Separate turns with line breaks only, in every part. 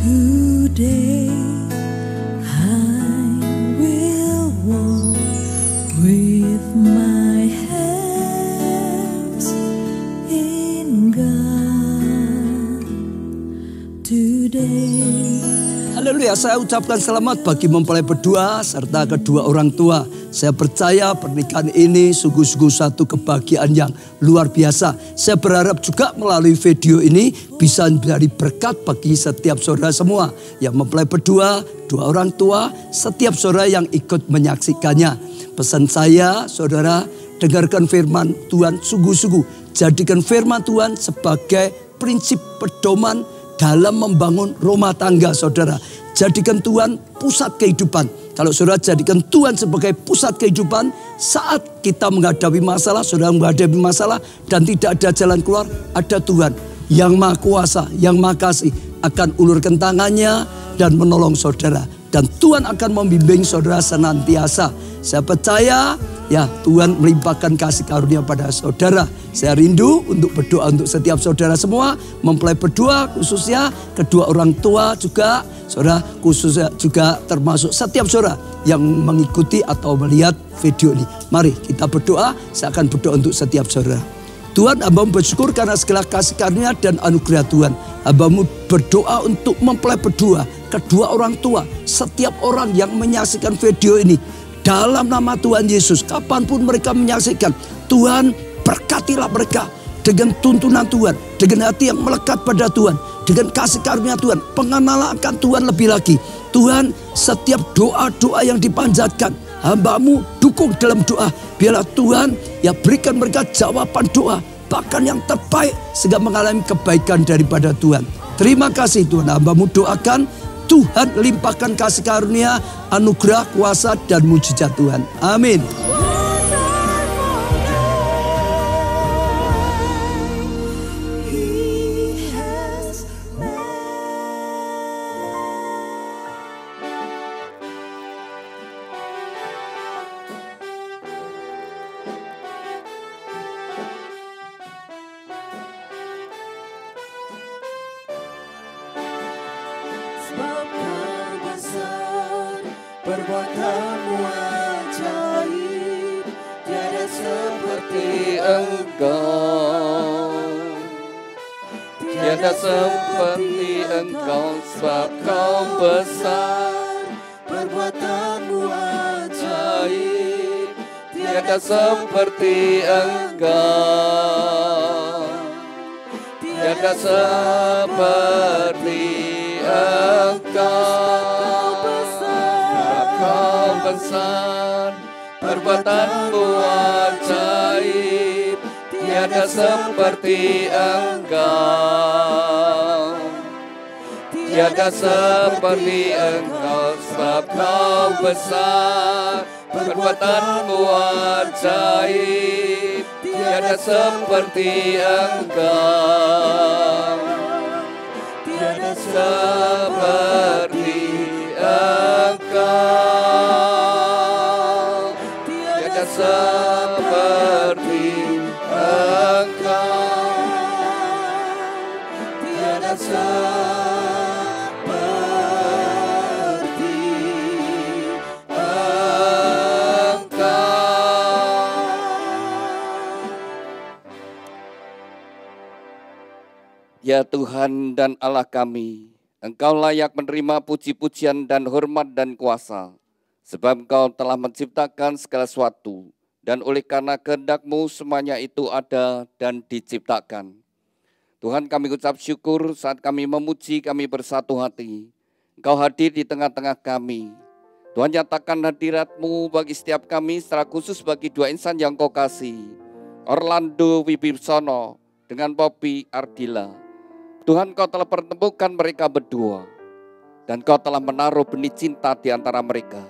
Today I will walk with my hands in God. Today.
Haleluya, saya ucapkan selamat bagi mempelai berdua serta kedua orang tua. Saya percaya pernikahan ini sungguh-sungguh satu kebahagiaan yang luar biasa. Saya berharap juga melalui video ini bisa menjadi berkat bagi setiap saudara semua yang mempelai berdua, dua orang tua, setiap saudara yang ikut menyaksikannya. Pesan saya, saudara, dengarkan firman Tuhan sungguh-sungguh. Jadikan firman Tuhan sebagai prinsip pedoman dalam membangun rumah tangga saudara. Jadikan Tuhan pusat kehidupan. Kalau saudara jadikan Tuhan sebagai pusat kehidupan, saat kita menghadapi masalah, saudara menghadapi masalah dan tidak ada jalan keluar, ada Tuhan yang Maha Kuasa, yang Maha Kasih akan ulurkan tangannya dan menolong saudara. Dan Tuhan akan membimbing saudara senantiasa. Saya percaya ya Tuhan melimpahkan kasih karunia pada saudara. Saya rindu untuk berdoa untuk setiap saudara semua. Mempelai berdua khususnya, kedua orang tua juga. Saudara khususnya juga termasuk setiap saudara yang mengikuti atau melihat video ini. Mari kita berdoa, saya akan berdoa untuk setiap saudara. Tuhan, hamba bersyukur karena segala kasih karunia dan anugerah Tuhan. Hamba-Mu berdoa untuk mempelai berdua, kedua orang tua, setiap orang yang menyaksikan video ini. Dalam nama Tuhan Yesus, kapanpun mereka menyaksikan, Tuhan berkatilah mereka dengan tuntunan Tuhan, dengan hati yang melekat pada Tuhan, dengan kasih karunia Tuhan, pengenalan akan Tuhan lebih lagi. Tuhan, setiap doa-doa yang dipanjatkan, hamba-Mu dukung dalam doa. Biarlah Tuhan ya berikan mereka jawaban doa, bahkan yang terbaik sehingga mengalami kebaikan daripada Tuhan. Terima kasih Tuhan, hamba-Mu doakan Tuhan limpahkan kasih karunia, anugerah, kuasa dan mujizat Tuhan. Amin.
Perbuatanmu ajaib, tiada seperti Engkau. Tiada seperti Engkau, sebab Kau besar. Perbuatanmu ajaib, tiada seperti Engkau. Tiada seperti Engkau. Kau besar, perbuatanmu ajaib, tiada seperti Engkau. Tiada seperti Engkau, sebab Kau besar, perbuatanmu ajaib, tiada seperti Engkau. Tiada seperti Engkau, tiada seperti Engkau, tiada seperti Engkau. Ya Tuhan dan Allah kami, Engkau layak menerima puji-pujian dan hormat dan kuasa, sebab Engkau telah menciptakan segala sesuatu, dan oleh karena kehendak-Mu semuanya itu ada dan diciptakan. Tuhan, kami ucap syukur saat kami memuji, kami bersatu hati. Engkau hadir di tengah-tengah kami. Tuhan, nyatakan hadirat-Mu bagi setiap kami, secara khusus bagi dua insan yang Kau kasih, Orlando Wibibsono dengan Poppy Ardila. Tuhan, Kau telah pertemukan mereka berdua, dan Kau telah menaruh benih cinta di antara mereka.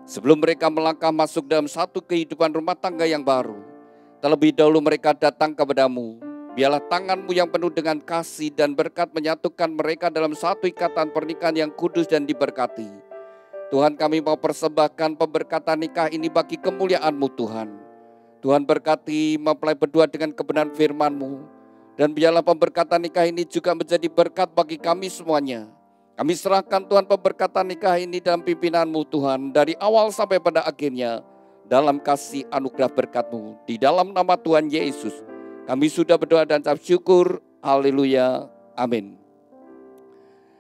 Sebelum mereka melangkah masuk dalam satu kehidupan rumah tangga yang baru, terlebih dahulu mereka datang kepada-Mu. Biarlah tangan-Mu yang penuh dengan kasih dan berkat menyatukan mereka dalam satu ikatan pernikahan yang kudus dan diberkati. Tuhan, kami mau persembahkan pemberkatan nikah ini bagi kemuliaan-Mu Tuhan. Tuhan, berkati mempelai berdua dengan kebenaran firman-Mu. Dan biarlah pemberkatan nikah ini juga menjadi berkat bagi kami semuanya. Kami serahkan Tuhan pemberkatan nikah ini dalam pimpinan-Mu Tuhan, dari awal sampai pada akhirnya, dalam kasih anugerah berkat-Mu, di dalam nama Tuhan Yesus. Kami sudah berdoa dan ucap syukur, haleluya, amin.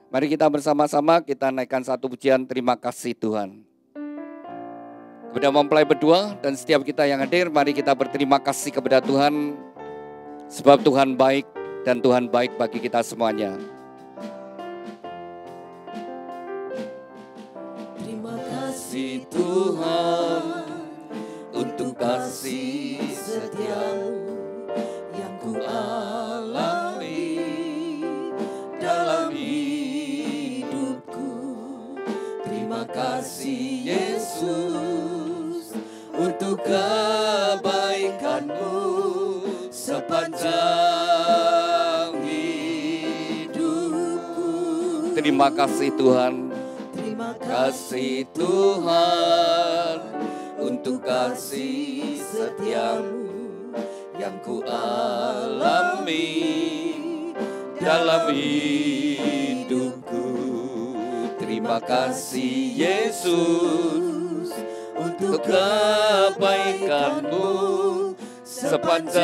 Mari kita bersama-sama kita naikkan satu pujian terima kasih Tuhan. Kepada mempelai berdua dan setiap kita yang hadir, mari kita berterima kasih kepada Tuhan, sebab Tuhan baik dan Tuhan baik bagi kita semuanya. Tuhan untuk kasih setia-Mu yang ku alami dalam hidupku. Terima kasih Yesus untuk kebaikan-Mu sepanjang hidupku. Terima kasih Tuhan. Kasih Tuhan untuk kasih setia-Mu yang ku alami dalam hidupku. Terima kasih Yesus untuk kebaikan-Mu sepanjang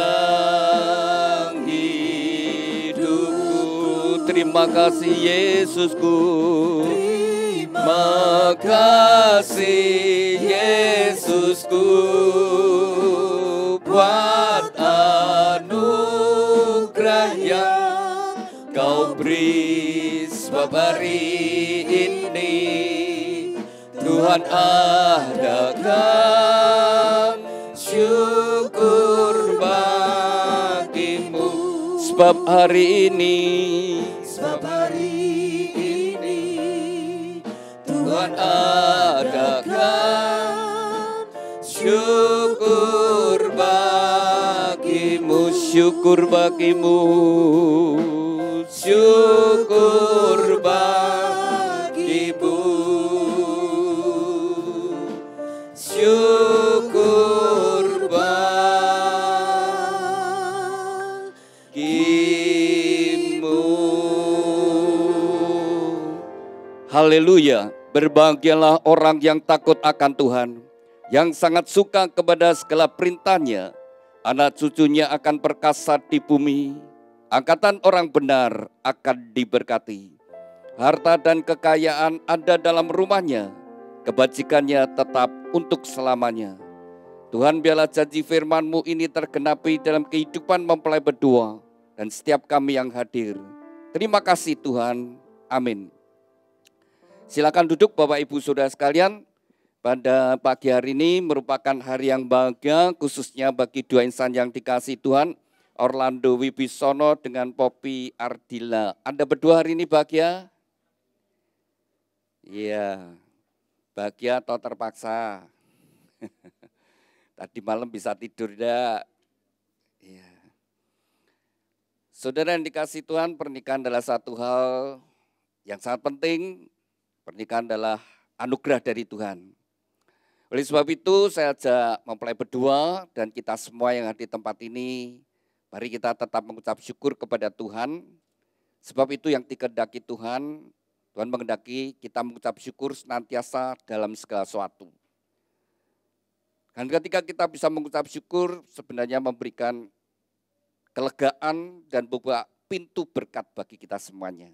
hidupku. Terima kasih Yesusku. Terima kasih Yesusku buat anugerah yang Kau beri, sebab hari ini Tuhan adakan syukur bagi-Mu. Sebab hari ini Tuhan adakan syukur bagi-Mu, syukur bagi-Mu, syukur bagi-Mu, syukur bagi-Mu. Haleluya. Berbahagialah orang yang takut akan Tuhan, yang sangat suka kepada segala perintah-Nya. Anak cucunya akan perkasa di bumi, angkatan orang benar akan diberkati. Harta dan kekayaan ada dalam rumahnya, kebajikannya tetap untuk selamanya. Tuhan, biarlah janji firman-Mu ini tergenapi dalam kehidupan mempelai berdua dan setiap kami yang hadir. Terima kasih Tuhan, amin. Silakan duduk Bapak Ibu Saudara sekalian. Pada pagi hari ini merupakan hari yang bahagia, khususnya bagi dua insan yang dikasihi Tuhan, Orlando Wibisono dengan Poppy Ardila. Anda berdua hari ini bahagia? Iya, bahagia atau terpaksa? Tadi malam bisa tidur enggak? Iya. Saudara yang dikasihi Tuhan, pernikahan adalah satu hal yang sangat penting. Pernikahan adalah anugerah dari Tuhan. Oleh sebab itu saya ajak mempelai berdua dan kita semua yang ada di tempat ini, mari kita tetap mengucap syukur kepada Tuhan. Sebab itu yang dikehendaki Tuhan, Tuhan menghendaki kita mengucap syukur senantiasa dalam segala sesuatu. Dan ketika kita bisa mengucap syukur, sebenarnya memberikan kelegaan dan membuka pintu berkat bagi kita semuanya.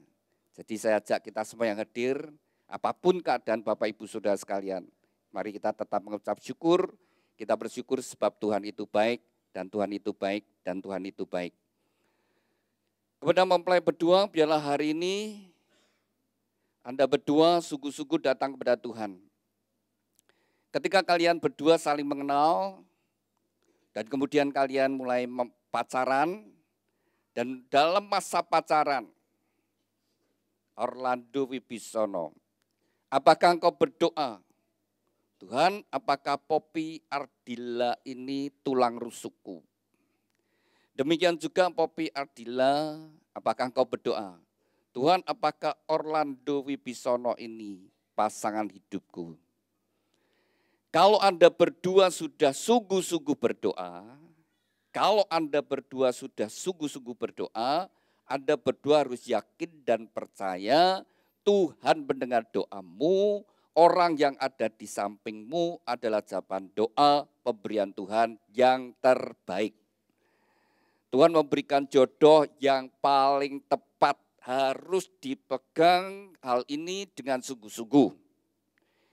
Jadi saya ajak kita semua yang hadir, apapun keadaan Bapak Ibu Saudara sekalian, mari kita tetap mengucap syukur, kita bersyukur sebab Tuhan itu baik, dan Tuhan itu baik, dan Tuhan itu baik. Kepada mempelai berdua, biarlah hari ini Anda berdua sungguh-sungguh datang kepada Tuhan. Ketika kalian berdua saling mengenal, dan kemudian kalian mulai pacaran, dan dalam masa pacaran, Orlando Wibisono, apakah engkau berdoa, Tuhan, apakah Poppy Ardila ini tulang rusukku? Demikian juga Poppy Ardila, apakah engkau berdoa, Tuhan, apakah Orlando Wibisono ini pasangan hidupku? Kalau Anda berdua sudah sungguh-sungguh berdoa, Anda berdua harus yakin dan percaya Tuhan mendengar doamu, orang yang ada di sampingmu adalah jawaban doa pemberian Tuhan yang terbaik. Tuhan memberikan jodoh yang paling tepat, harus dipegang hal ini dengan sungguh-sungguh.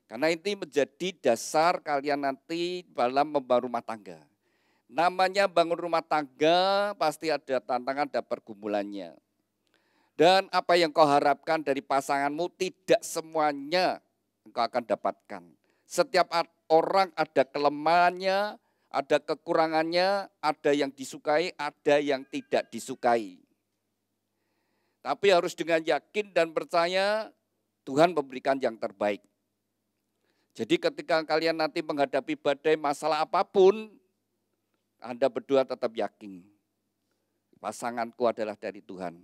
Karena ini menjadi dasar kalian nanti dalam membangun rumah tangga. Namanya bangun rumah tangga pasti ada tantangan, ada pergumulannya. Dan apa yang kau harapkan dari pasanganmu tidak semuanya engkau akan dapatkan. Setiap orang ada kelemahannya, ada kekurangannya, ada yang disukai, ada yang tidak disukai. Tapi harus dengan yakin dan percaya Tuhan memberikan yang terbaik. Jadi ketika kalian nanti menghadapi badai masalah apapun, Anda berdua tetap yakin. Pasanganku adalah dari Tuhan.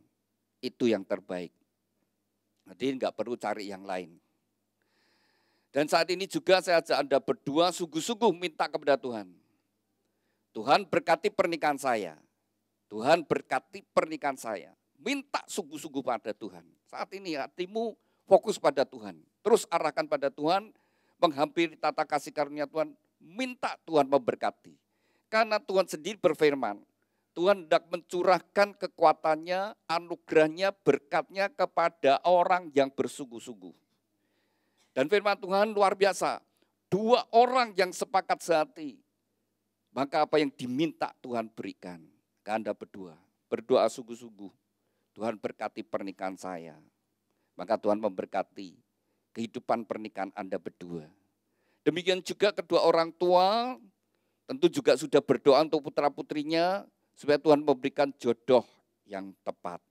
Itu yang terbaik. Jadi enggak perlu cari yang lain. Dan saat ini juga saya ajak Anda berdua sungguh-sungguh minta kepada Tuhan. Tuhan berkati pernikahan saya. Tuhan berkati pernikahan saya. Minta sungguh-sungguh pada Tuhan. Saat ini hatimu fokus pada Tuhan. Terus arahkan pada Tuhan. Menghampiri tata kasih karunia Tuhan, minta Tuhan memberkati. Karena Tuhan sendiri berfirman, Tuhan hendak mencurahkan kekuatannya, anugerahnya, berkatnya kepada orang yang bersungguh-sungguh. Dan firman Tuhan luar biasa, 2 orang yang sepakat sehati, maka apa yang diminta Tuhan berikan. Ke Anda berdua, berdoa sungguh-sungguh, Tuhan berkati pernikahan saya. Maka Tuhan memberkati kehidupan pernikahan Anda berdua. Demikian juga kedua orang tua tentu juga sudah berdoa untuk putra-putrinya supaya Tuhan memberikan jodoh yang tepat.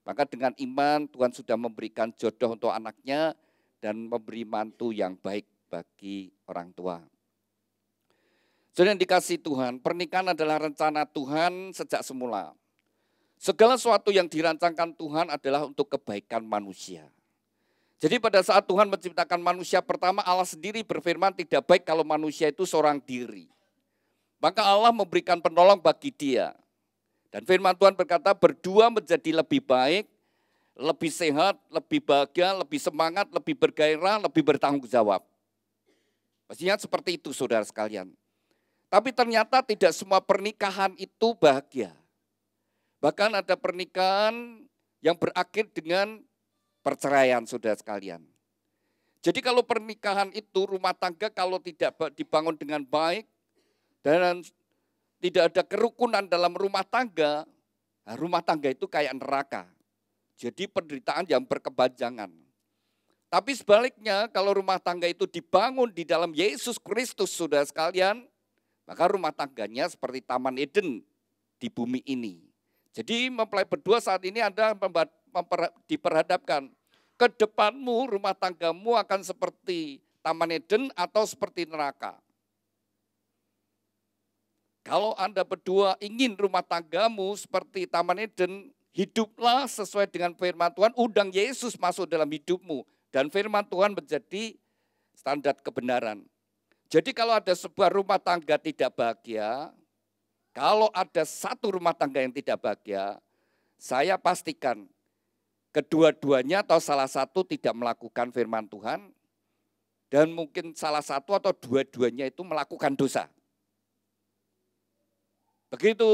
Maka dengan iman Tuhan sudah memberikan jodoh untuk anaknya dan memberi mantu yang baik bagi orang tua. Saudara yang dikasihi Tuhan, pernikahan adalah rencana Tuhan sejak semula. Segala sesuatu yang dirancangkan Tuhan adalah untuk kebaikan manusia. Jadi pada saat Tuhan menciptakan manusia pertama, Allah sendiri berfirman tidak baik kalau manusia itu seorang diri. Maka Allah memberikan penolong bagi dia. Dan firman Tuhan berkata berdua menjadi lebih baik, lebih sehat, lebih bahagia, lebih semangat, lebih bergairah, lebih bertanggung jawab. Pastinya seperti itu saudara sekalian. Tapi ternyata tidak semua pernikahan itu bahagia. Bahkan ada pernikahan yang berakhir dengan perceraian saudara sekalian. Jadi kalau pernikahan itu rumah tangga kalau tidak dibangun dengan baik dan tidak ada kerukunan dalam rumah tangga itu kayak neraka. Jadi penderitaan yang berkepanjangan. Tapi sebaliknya kalau rumah tangga itu dibangun di dalam Yesus Kristus saudara sekalian, maka rumah tangganya seperti Taman Eden di bumi ini. Jadi mempelai berdua saat ini Anda diperhadapkan. Ke depanmu rumah tanggamu akan seperti Taman Eden atau seperti neraka. Kalau Anda berdua ingin rumah tanggamu seperti Taman Eden, hiduplah sesuai dengan firman Tuhan, undang Yesus masuk dalam hidupmu. Dan firman Tuhan menjadi standar kebenaran. Jadi kalau ada sebuah rumah tangga tidak bahagia, kalau ada satu rumah tangga yang tidak bahagia, saya pastikan kedua-duanya atau salah satu tidak melakukan firman Tuhan, dan mungkin salah satu atau dua-duanya itu melakukan dosa. Begitu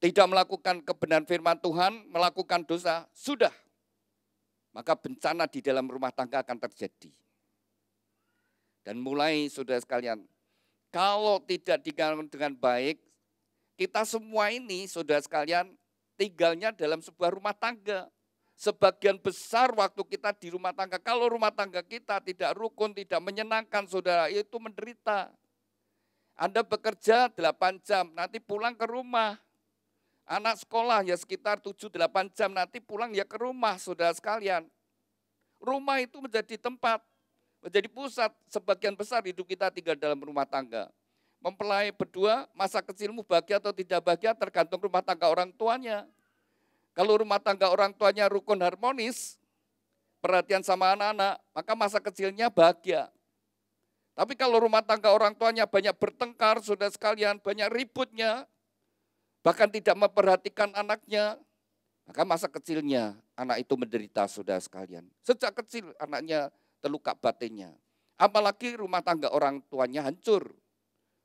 tidak melakukan kebenaran firman Tuhan, melakukan dosa, sudah. Maka bencana di dalam rumah tangga akan terjadi. Dan mulai saudara sekalian, kalau tidak dibangun dengan baik, kita semua ini saudara sekalian tinggalnya dalam sebuah rumah tangga. Sebagian besar waktu kita di rumah tangga, kalau rumah tangga kita tidak rukun, tidak menyenangkan saudara, itu menderita. Anda bekerja 8 jam, nanti pulang ke rumah. Anak sekolah ya sekitar 7-8 jam, nanti pulang ya ke rumah saudara sekalian. Rumah itu menjadi tempat, menjadi pusat sebagian besar hidup kita tinggal dalam rumah tangga. Mempelai berdua, masa kecilmu bahagia atau tidak bahagia tergantung rumah tangga orang tuanya. Kalau rumah tangga orang tuanya rukun harmonis, perhatian sama anak-anak, maka masa kecilnya bahagia. Tapi kalau rumah tangga orang tuanya banyak bertengkar, saudara sekalian, banyak ributnya, bahkan tidak memperhatikan anaknya, maka masa kecilnya anak itu menderita, saudara sekalian. Sejak kecil anaknya terluka batinnya. Apalagi rumah tangga orang tuanya hancur.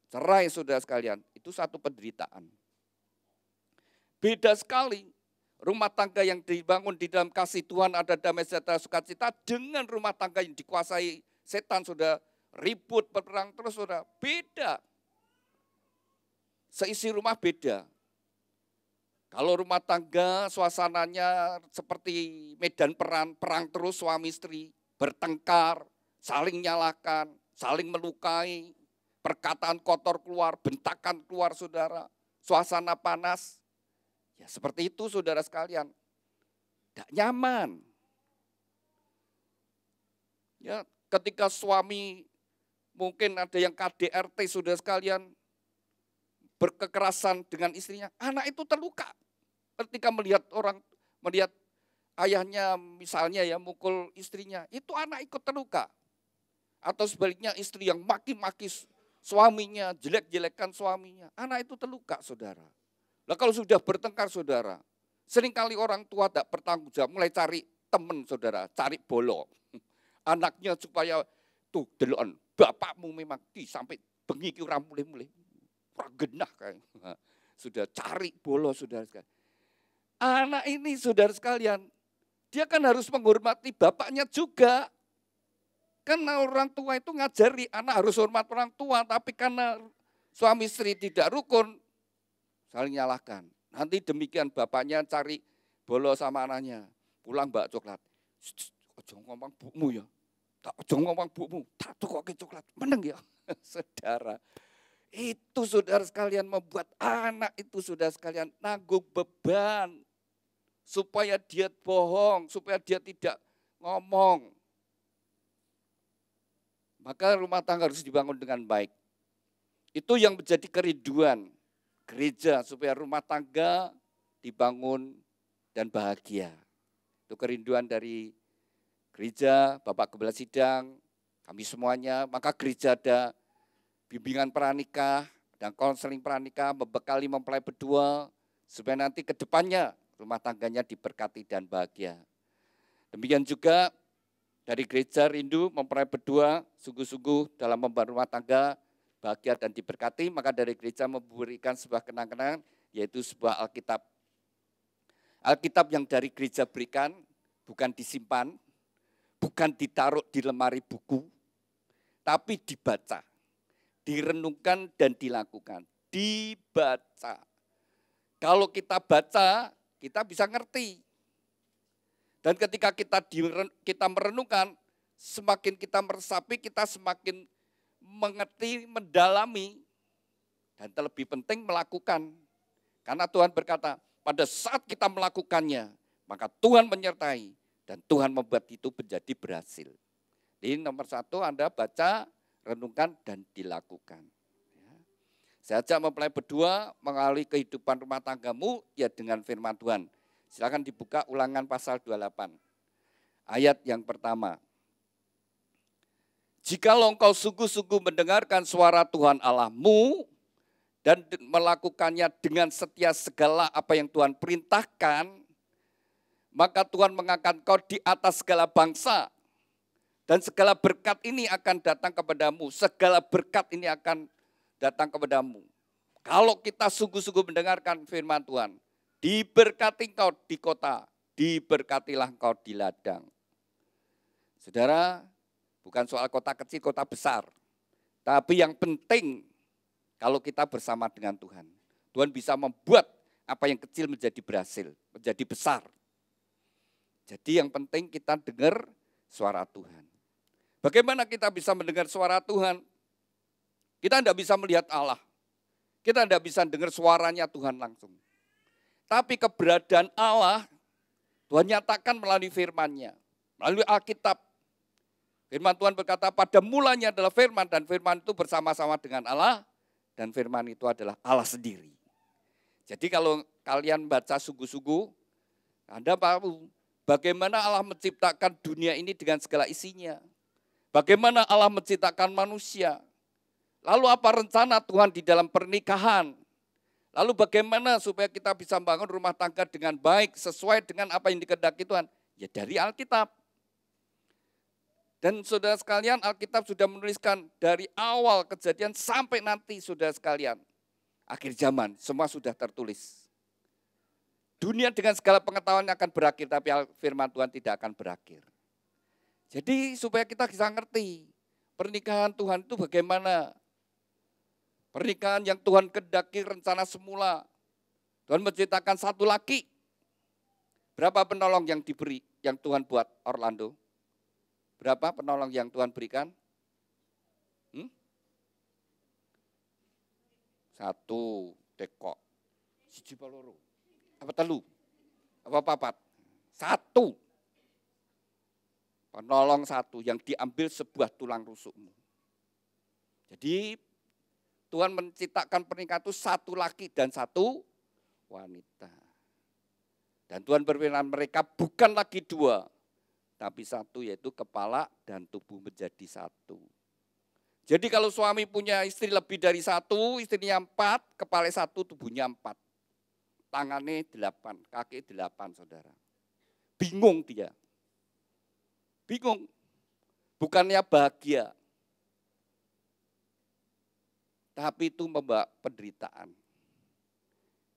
Cerai, saudara sekalian. Itu satu penderitaan. Beda sekali rumah tangga yang dibangun di dalam kasih Tuhan, ada damai sejahtera sukacita, dengan rumah tangga yang dikuasai setan, saudara. Ribut, berperang terus, saudara. Beda. Seisi rumah beda. Kalau rumah tangga suasananya seperti medan perang terus, suami istri bertengkar, saling nyalakan, saling melukai, perkataan kotor keluar, bentakan keluar, saudara. Suasana panas. Ya seperti itu, saudara sekalian. Tidak nyaman. Ya, ketika suami mungkin ada yang KDRT, saudara sekalian, berkekerasan dengan istrinya, anak itu terluka. Ketika melihat ayahnya misalnya ya mukul istrinya, itu anak ikut terluka. Atau sebaliknya istri yang maki-maki suaminya, jelek-jelekan suaminya, anak itu terluka, saudara. Nah kalau sudah bertengkar, saudara, seringkali orang tua tidak bertanggung jawab, mulai cari teman, saudara, cari bolo. Anaknya supaya tuh deloan, bapakmu memang sampai bengi ki ora mulai-mulai. Ora genah kayak. Sudah cari bolo, saudara sekalian. Anak ini, saudara sekalian, dia kan harus menghormati bapaknya juga. Karena orang tua itu ngajari anak harus hormat orang tua, tapi karena suami istri tidak rukun, saling nyalahkan. Nanti demikian bapaknya cari bolo sama anaknya, pulang bak coklat. Ojo ngomong bukmu ya, ojo ngomong bukmu, tak tukoke coklat, meneng ya. Saudara, itu saudara sekalian membuat anak itu, saudara sekalian, nanggung beban. Supaya dia bohong, supaya dia tidak ngomong. Maka rumah tangga harus dibangun dengan baik. Itu yang menjadi kerinduan gereja, supaya rumah tangga dibangun dan bahagia. Itu kerinduan dari gereja, Bapak Gembala Sidang, kami semuanya. Maka gereja ada bimbingan pranikah dan konseling pranikah, membekali mempelai berdua, supaya nanti ke depannya rumah tangganya diberkati dan bahagia. Demikian juga dari gereja rindu mempelai berdua sungguh-sungguh dalam membangun rumah tangga bahagia dan diberkati. Maka dari gereja memberikan sebuah kenang-kenangan, yaitu sebuah Alkitab. Alkitab yang dari gereja berikan bukan disimpan, bukan ditaruh di lemari buku, tapi dibaca, direnungkan dan dilakukan. Dibaca. Kalau kita baca, kita bisa ngerti. Dan ketika kita merenungkan, semakin kita meresapi, kita semakin mengerti, mendalami, dan terlebih penting melakukan. Karena Tuhan berkata, pada saat kita melakukannya, maka Tuhan menyertai, dan Tuhan membuat itu menjadi berhasil. Jadi nomor satu, Anda baca, renungkan, dan dilakukan. Saya ajak mempelai berdua mengalami kehidupan rumah tanggamu ya dengan firman Tuhan. Silakan dibuka Ulangan pasal 28. Ayat yang pertama. Jikalau engkau sungguh-sungguh mendengarkan suara Tuhan Allahmu dan melakukannya dengan setia segala apa yang Tuhan perintahkan, maka Tuhan mengangkat engkau di atas segala bangsa. Dan segala berkat ini akan datang kepadamu. Segala berkat ini akan datang kepadamu. Kalau kita sungguh-sungguh mendengarkan firman Tuhan, diberkati engkau di kota, diberkatilah engkau di ladang. Saudara, bukan soal kota kecil, kota besar. Tapi yang penting, kalau kita bersama dengan Tuhan, Tuhan bisa membuat apa yang kecil menjadi berhasil, menjadi besar. Jadi yang penting kita dengar suara Tuhan. Bagaimana kita bisa mendengar suara Tuhan? Kita tidak bisa melihat Allah. Kita tidak bisa dengar suaranya Tuhan langsung. Tapi keberadaan Allah, Tuhan nyatakan melalui firman-Nya. Melalui Alkitab. Firman Tuhan berkata, pada mulanya adalah firman, dan firman itu bersama-sama dengan Allah, dan firman itu adalah Allah sendiri. Jadi kalau kalian baca sungguh-sungguh, Anda tahu bagaimana Allah menciptakan dunia ini dengan segala isinya. Bagaimana Allah menciptakan manusia. Lalu apa rencana Tuhan di dalam pernikahan? Lalu bagaimana supaya kita bisa membangun rumah tangga dengan baik, sesuai dengan apa yang dikehendaki Tuhan? Ya dari Alkitab. Dan saudara sekalian, Alkitab sudah menuliskan dari awal kejadian sampai nanti saudara sekalian. Akhir zaman, semua sudah tertulis. Dunia dengan segala pengetahuan akan berakhir, tapi firman Tuhan tidak akan berakhir. Jadi supaya kita bisa ngerti, pernikahan Tuhan itu bagaimana. Pernikahan yang Tuhan kehendaki rencana semula. Tuhan menciptakan satu laki. Berapa penolong yang diberi, yang Tuhan buat Orlando? Berapa penolong yang Tuhan berikan? Satu, tekok. Siji paloro. Apa telu? Apa papat? Satu. Penolong satu yang diambil sebuah tulang rusukmu. Jadi Tuhan menciptakan pernikahan itu satu laki dan satu wanita. Dan Tuhan berfirman mereka bukan lagi dua, tapi satu, yaitu kepala dan tubuh menjadi satu. Jadi kalau suami punya istri lebih dari satu, istrinya 4, kepala 1, tubuhnya 4. Tangannya 8, kaki 8, saudara. Bingung dia. Bingung. Bukannya bahagia. Tapi itu membawa penderitaan.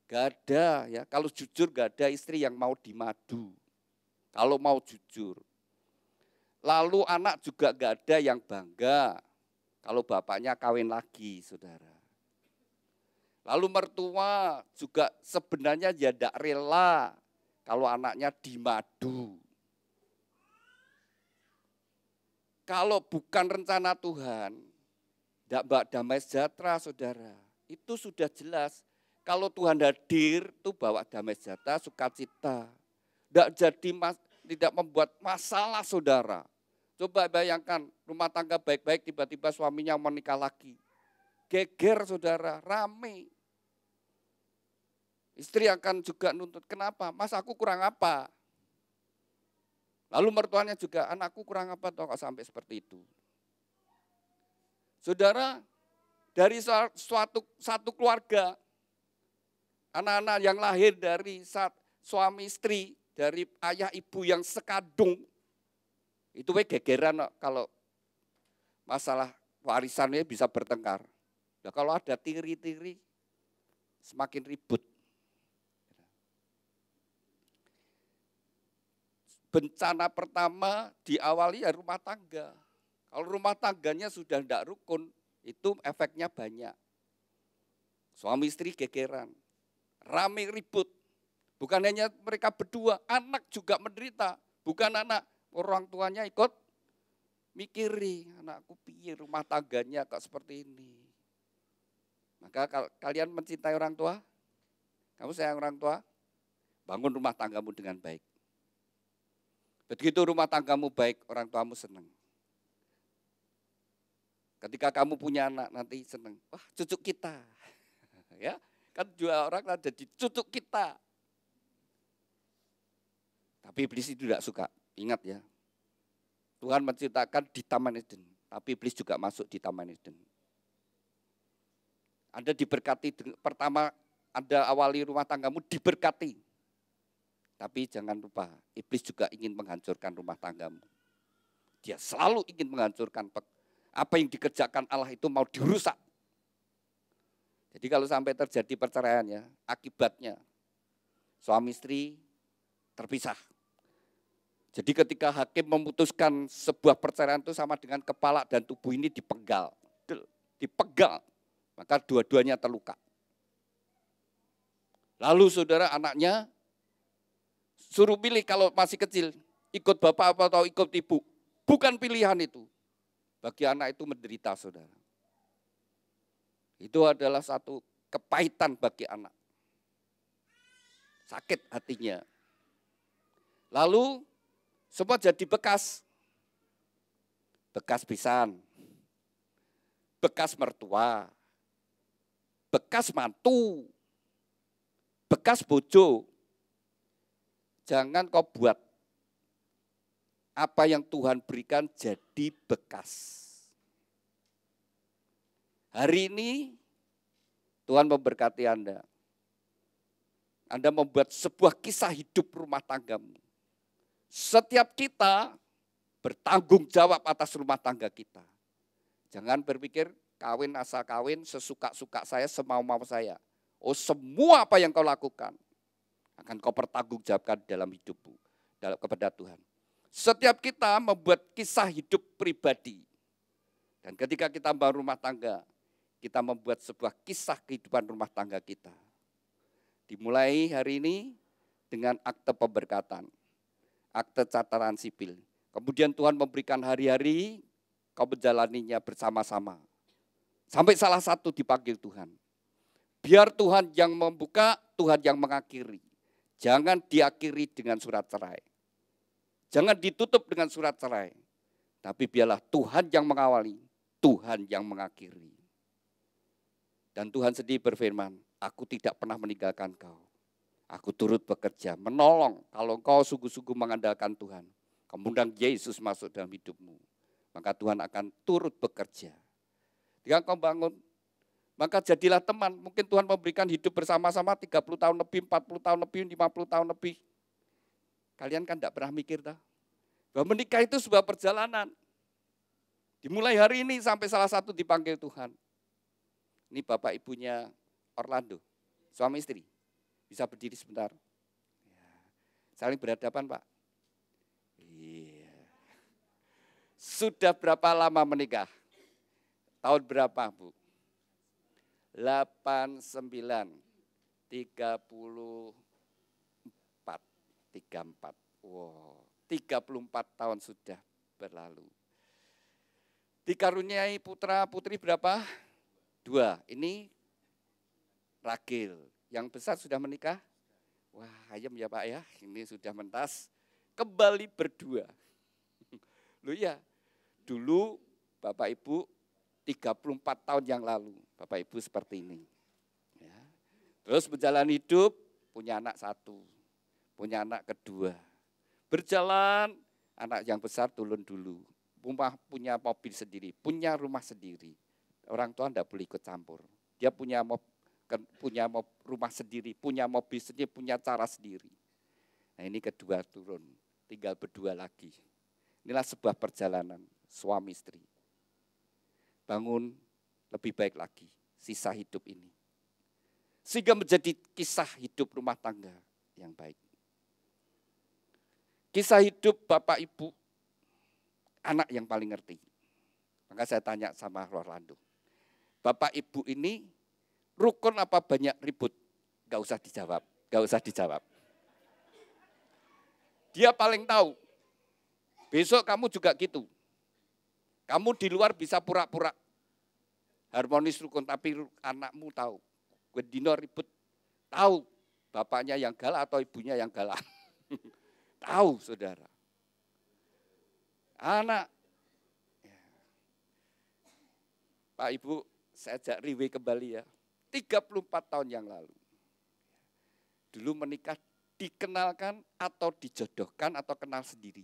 Gak ada ya, kalau jujur gak ada istri yang mau dimadu. Kalau mau jujur. Lalu anak juga gak ada yang bangga. Kalau bapaknya kawin lagi, saudara. Lalu mertua juga sebenarnya ya tidak rela kalau anaknya dimadu. Kalau bukan rencana Tuhan, tidak bawa damai sejahtera, saudara. Itu sudah jelas. Kalau Tuhan hadir, itu bawa damai sejahtera, sukacita. Tidak membuat masalah, saudara. Coba bayangkan rumah tangga baik-baik tiba-tiba suaminya menikah lagi. Geger saudara, rame. Istri akan juga nuntut, kenapa? Mas aku kurang apa? Lalu mertuanya juga, anakku kurang apa toh kok sampai seperti itu. Saudara, dari satu keluarga, anak-anak yang lahir dari suami istri, dari ayah ibu yang sekadung, itu gegeran kalau masalah warisannya bisa bertengkar. Nah, kalau ada tiri-tiri semakin ribut. Bencana pertama diawali ya rumah tangga. Kalau rumah tangganya sudah tidak rukun, itu efeknya banyak. Suami istri gegeran, rame ribut. Bukan hanya mereka berdua, anak juga menderita. Bukan anak, orang tuanya ikut mikiri, anakku piye rumah tangganya kok seperti ini. Maka kalian mencintai orang tua, kamu sayang orang tua, bangun rumah tanggamu dengan baik. Begitu rumah tanggamu baik, orang tuamu senang. Ketika kamu punya anak nanti senang, wah cucu kita. Ya, kan dua orang ada di cucu kita. Tapi iblis itu tidak suka. Ingat ya, Tuhan menciptakan di Taman Eden, tapi iblis juga masuk di Taman Eden. Anda diberkati, pertama Anda awali rumah tanggamu diberkati. Tapi jangan lupa, iblis juga ingin menghancurkan rumah tanggamu. Dia selalu ingin menghancurkan apa yang dikerjakan Allah itu mau dirusak. Jadi kalau sampai terjadi perceraian ya, akibatnya suami istri terpisah. Jadi ketika hakim memutuskan sebuah perceraian itu sama dengan kepala dan tubuh ini dipegal. Maka dua-duanya terluka. Lalu saudara anaknya suruh pilih kalau masih kecil, ikut bapak atau ikut ibu. Bukan pilihan itu. Bagi anak itu menderita saudara. Itu adalah satu kepahitan bagi anak. Sakit hatinya. Lalu semua jadi bekas. Bekas pisan. Bekas mertua. Bekas mantu. Bekas bojo. Jangan kau buat apa yang Tuhan berikan jadi bekas. Hari ini Tuhan memberkati Anda. Anda membuat sebuah kisah hidup rumah tanggamu. Setiap kita bertanggung jawab atas rumah tangga kita. Jangan berpikir kawin asal kawin, sesuka-suka saya, semau-mau saya. Oh, semua apa yang kau lakukan akan kau pertanggungjawabkan dalam hidupmu kepada Tuhan. Setiap kita membuat kisah hidup pribadi. Dan ketika kita membangun rumah tangga, kita membuat sebuah kisah kehidupan rumah tangga kita. Dimulai hari ini dengan akte pemberkatan, akte catatan sipil. Kemudian Tuhan memberikan hari-hari, kau menjalaninya bersama-sama. Sampai salah satu dipanggil Tuhan. Biar Tuhan yang membuka, Tuhan yang mengakhiri. Jangan diakhiri dengan surat cerai. Jangan ditutup dengan surat cerai. Tapi biarlah Tuhan yang mengawali, Tuhan yang mengakhiri. Dan Tuhan sendiri berfirman, aku tidak pernah meninggalkan kau. Aku turut bekerja, menolong kalau kau sungguh-sungguh mengandalkan Tuhan. Kemudian Yesus masuk dalam hidupmu. Maka Tuhan akan turut bekerja. Jika kau bangun, maka jadilah teman. Mungkin Tuhan memberikan hidup bersama-sama 30 tahun lebih, 40 tahun lebih, 50 tahun lebih. Kalian kan tidak pernah mikir tak? Bahwa menikah itu sebuah perjalanan. Dimulai hari ini sampai salah satu dipanggil Tuhan. Ini bapak ibunya Orlando, suami istri. Bisa berdiri sebentar. Saling berhadapan Pak. Iya. Sudah berapa lama menikah? Tahun berapa Bu? 89, 34. Wow, 34 tahun sudah berlalu. Dikaruniai putra putri berapa? 2. Ini Ragil. Yang besar sudah menikah? Wah, ayam ya Pak ya. Ini sudah mentas. Kembali berdua. Loh ya, dulu Bapak Ibu 34 tahun yang lalu. Bapak Ibu seperti ini. Ya. Terus menjalani hidup, punya anak 1. Punya anak kedua. Berjalan, anak yang besar turun dulu. Punya mobil sendiri, punya rumah sendiri. Orang tua tidak boleh ikut campur. Dia punya rumah sendiri, punya mobil sendiri, punya cara sendiri. Nah ini kedua turun, tinggal berdua lagi. Inilah sebuah perjalanan suami istri. Bangun lebih baik lagi sisa hidup ini. Sehingga menjadi kisah hidup rumah tangga yang baik. Kisah hidup Bapak Ibu, anak yang paling ngerti. Maka saya tanya sama Orlando, Bapak Ibu ini rukun apa banyak ribut? Gak usah dijawab, gak usah dijawab. Dia paling tahu. Besok kamu juga gitu. Kamu di luar bisa pura-pura harmonis rukun, tapi anakmu tahu. Dino ribut, tahu bapaknya yang galak atau ibunya yang galak. Tahu saudara. Anak. Pak Ibu, saya ajak riwe kembali ya. 34 tahun yang lalu. Dulu menikah dikenalkan atau dijodohkan atau kenal sendiri?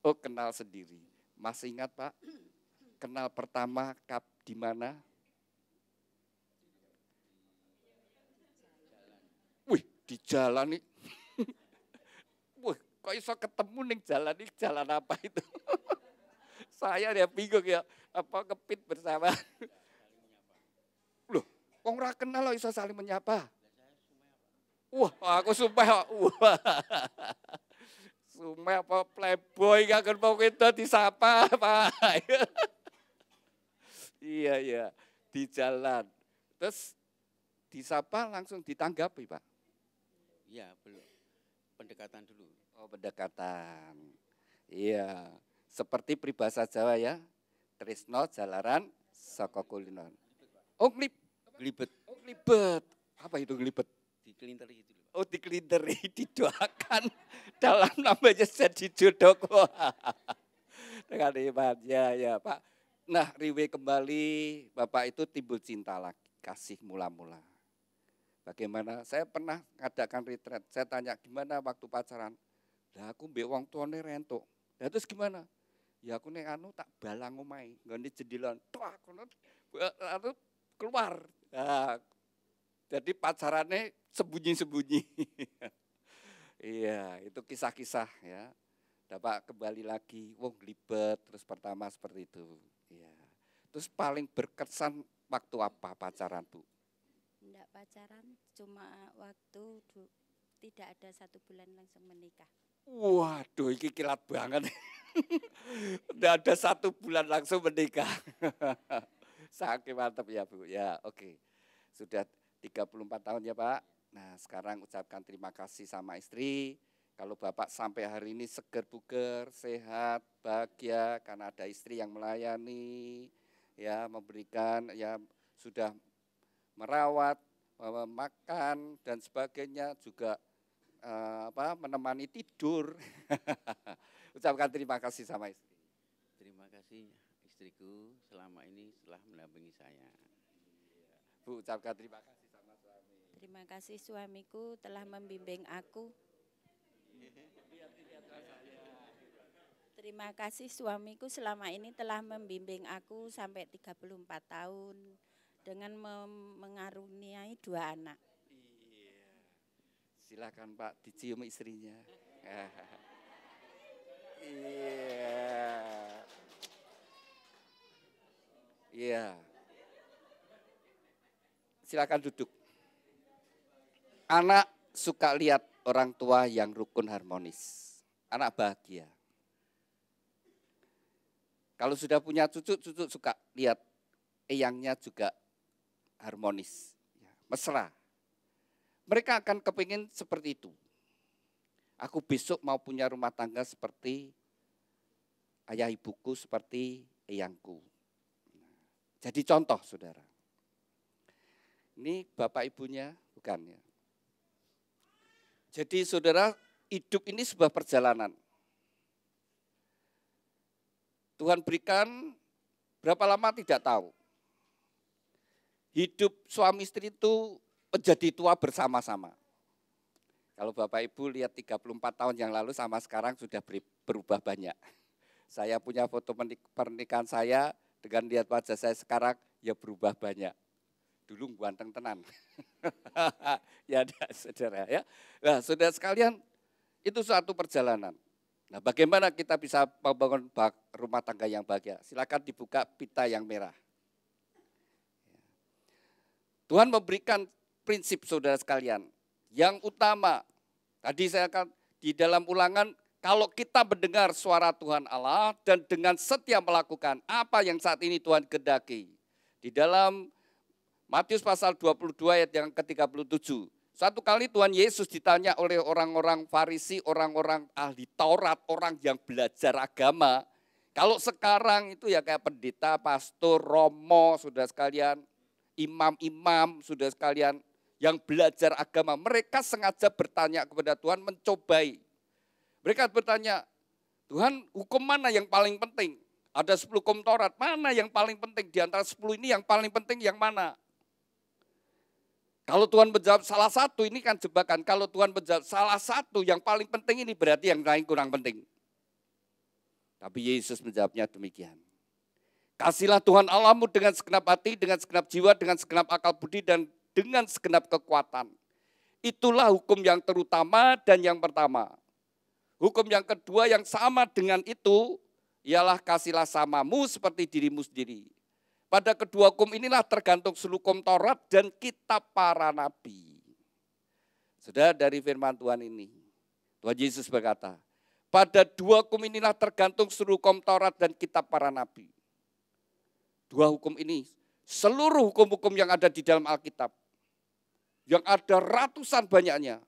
Oh, kenal sendiri. Masih ingat Pak? Kenal pertama di mana? Wih, di jalan nih. Wih, kok iso ketemu nih jalan nih, jalan apa itu? Saya ya bingung ya, apa kepit bersama. Loh, kok ora kenal lo iso saling menyapa? Wah, aku sumpah. Wah. Sumpah apa playboy gak mau kita disapa, Pak. Iya, di jalan. Terus disapa langsung ditanggapi, Pak.
Iya, belum. Pendekatan dulu.
Oh, pendekatan. Iya, seperti peribahasa Jawa ya. Tresno jalaran saka kuliner. Oh, glibet. Oh, glibet. Apa itu glibet?
Dikelinteri itu.
Oh, dikelinteri, didoakan dalam namanya jadi jodoh. Dengan iman, ya Pak. Nah, riwe kembali, Bapak itu timbul cinta lagi, kasih mula-mula. Bagaimana? Saya pernah ngadakan retreat, saya tanya gimana waktu pacaran. Lah aku mbek wong tuane rentuk. Lah terus gimana? Ya aku nek anu tak balang omahe, nggone jendelan. Tok aku keluar. Nah, Jadi pacarannya sembunyi-sembunyi. Iya, itu kisah-kisah ya. Dapat kembali lagi, wong libet, terus pertama seperti itu. Iya. Terus paling berkesan waktu apa pacaran, Bu?
Enggak pacaran, cuma waktu tidak ada 1 bulan langsung menikah.
Waduh, ini kilat banget. Udah ada 1 bulan langsung menikah. Saking mantap ya Bu. Ya oke. Sudah 34 tahun ya Pak. Nah sekarang ucapkan terima kasih sama istri. Kalau Bapak sampai hari ini seger buger, sehat, bahagia karena ada istri yang melayani, ya memberikan, ya sudah merawat, makan dan sebagainya juga menemani tidur. Ucapkan terima kasih sama istri.
Terima kasih istriku selama ini telah mendampingi saya.
Bu, ucapkan terima kasih sama suami.
Terima kasih suamiku telah membimbing aku. Terima kasih suamiku selama ini telah membimbing aku sampai 34 tahun dengan mengaruniai 2 anak.
Silakan Pak, dicium istrinya. Iya. Silakan duduk. Anak suka lihat orang tua yang rukun harmonis. Anak bahagia. Kalau sudah punya cucu, cucu suka lihat eyangnya juga harmonis, mesra. Mereka akan kepingin seperti itu. Aku besok mau punya rumah tangga seperti ayah ibuku, seperti eyangku. Jadi contoh saudara. Ini bapak ibunya, bukan ya. Jadi saudara, hidup ini sebuah perjalanan. Tuhan berikan berapa lama tidak tahu. Hidup suami istri itu menjadi tua bersama-sama. Kalau Bapak Ibu lihat 34 tahun yang lalu sama sekarang sudah berubah banyak. Saya punya foto pernikahan saya dengan lihat wajah saya sekarang ya berubah banyak. Dulu ganteng tenan. Ya saudara ya. Nah saudara sekalian itu suatu perjalanan. Nah bagaimana kita bisa membangun rumah tangga yang bahagia? Silakan dibuka pita yang merah. Tuhan memberikan prinsip saudara sekalian. Yang utama, tadi saya akan di dalam Ulangan, kalau kita mendengar suara Tuhan Allah dan dengan setia melakukan apa yang saat ini Tuhan kehendaki. Di dalam Matius pasal 22 ayat yang ke-37. Suatu kali Tuhan Yesus ditanya oleh orang-orang Farisi, orang-orang ahli Taurat, orang yang belajar agama. Kalau sekarang itu ya kayak pendeta, pastor, romo, saudara sekalian, imam-imam, saudara sekalian, yang belajar agama, mereka sengaja bertanya kepada Tuhan, mencobai. Mereka bertanya, Tuhan hukum mana yang paling penting? Ada 10 hukum Taurat, mana yang paling penting? Di antara 10 ini yang paling penting yang mana? Kalau Tuhan menjawab salah satu, ini kan jebakan. Kalau Tuhan menjawab salah satu yang paling penting ini berarti yang lain kurang penting. Tapi Yesus menjawabnya demikian. Kasihlah Tuhan Allahmu dengan segenap hati, dengan segenap jiwa, dengan segenap akal budi, dan dengan segenap kekuatan. Itulah hukum yang terutama dan yang pertama. Hukum yang kedua yang sama dengan itu, ialah kasihlah samamu seperti dirimu sendiri. Pada kedua hukum inilah tergantung seluruh hukum Taurat dan kitab para nabi. Sudah dari firman Tuhan ini, Tuhan Yesus berkata, pada 2 hukum inilah tergantung seluruh hukum Taurat dan kitab para nabi. 2 hukum ini, seluruh hukum-hukum yang ada di dalam Alkitab, yang ada ratusan banyaknya,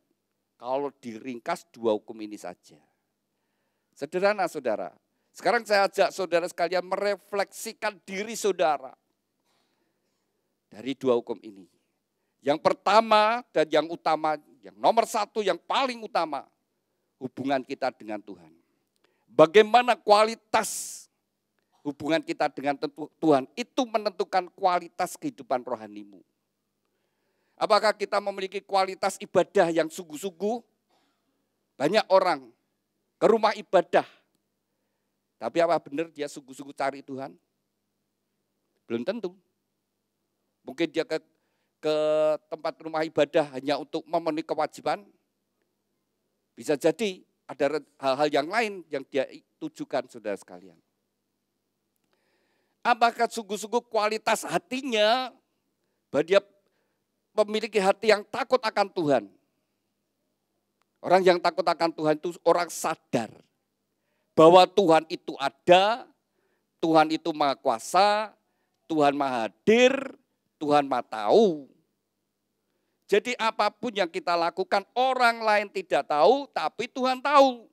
kalau diringkas 2 hukum ini saja. Sederhana saudara. Sekarang saya ajak saudara sekalian merefleksikan diri saudara dari 2 hukum ini. Yang pertama dan yang utama, yang nomor 1 yang paling utama, hubungan kita dengan Tuhan. Bagaimana kualitas hubungan kita dengan Tuhan, itu menentukan kualitas kehidupan rohanimu. Apakah kita memiliki kualitas ibadah yang sungguh-sungguh? Banyak orang ke rumah ibadah, tapi apa benar dia sungguh-sungguh cari Tuhan? Belum tentu. Mungkin dia ke ke tempat rumah ibadah hanya untuk memenuhi kewajiban? Bisa jadi ada hal-hal yang lain yang dia tujukan, saudara sekalian. Apakah sungguh-sungguh kualitas hatinya bahwa dia memiliki hati yang takut akan Tuhan? Orang yang takut akan Tuhan itu orang sadar bahwa Tuhan itu ada, Tuhan itu maha kuasa, Tuhan maha hadir, Tuhan maha tahu. Jadi apapun yang kita lakukan orang lain tidak tahu, tapi Tuhan tahu.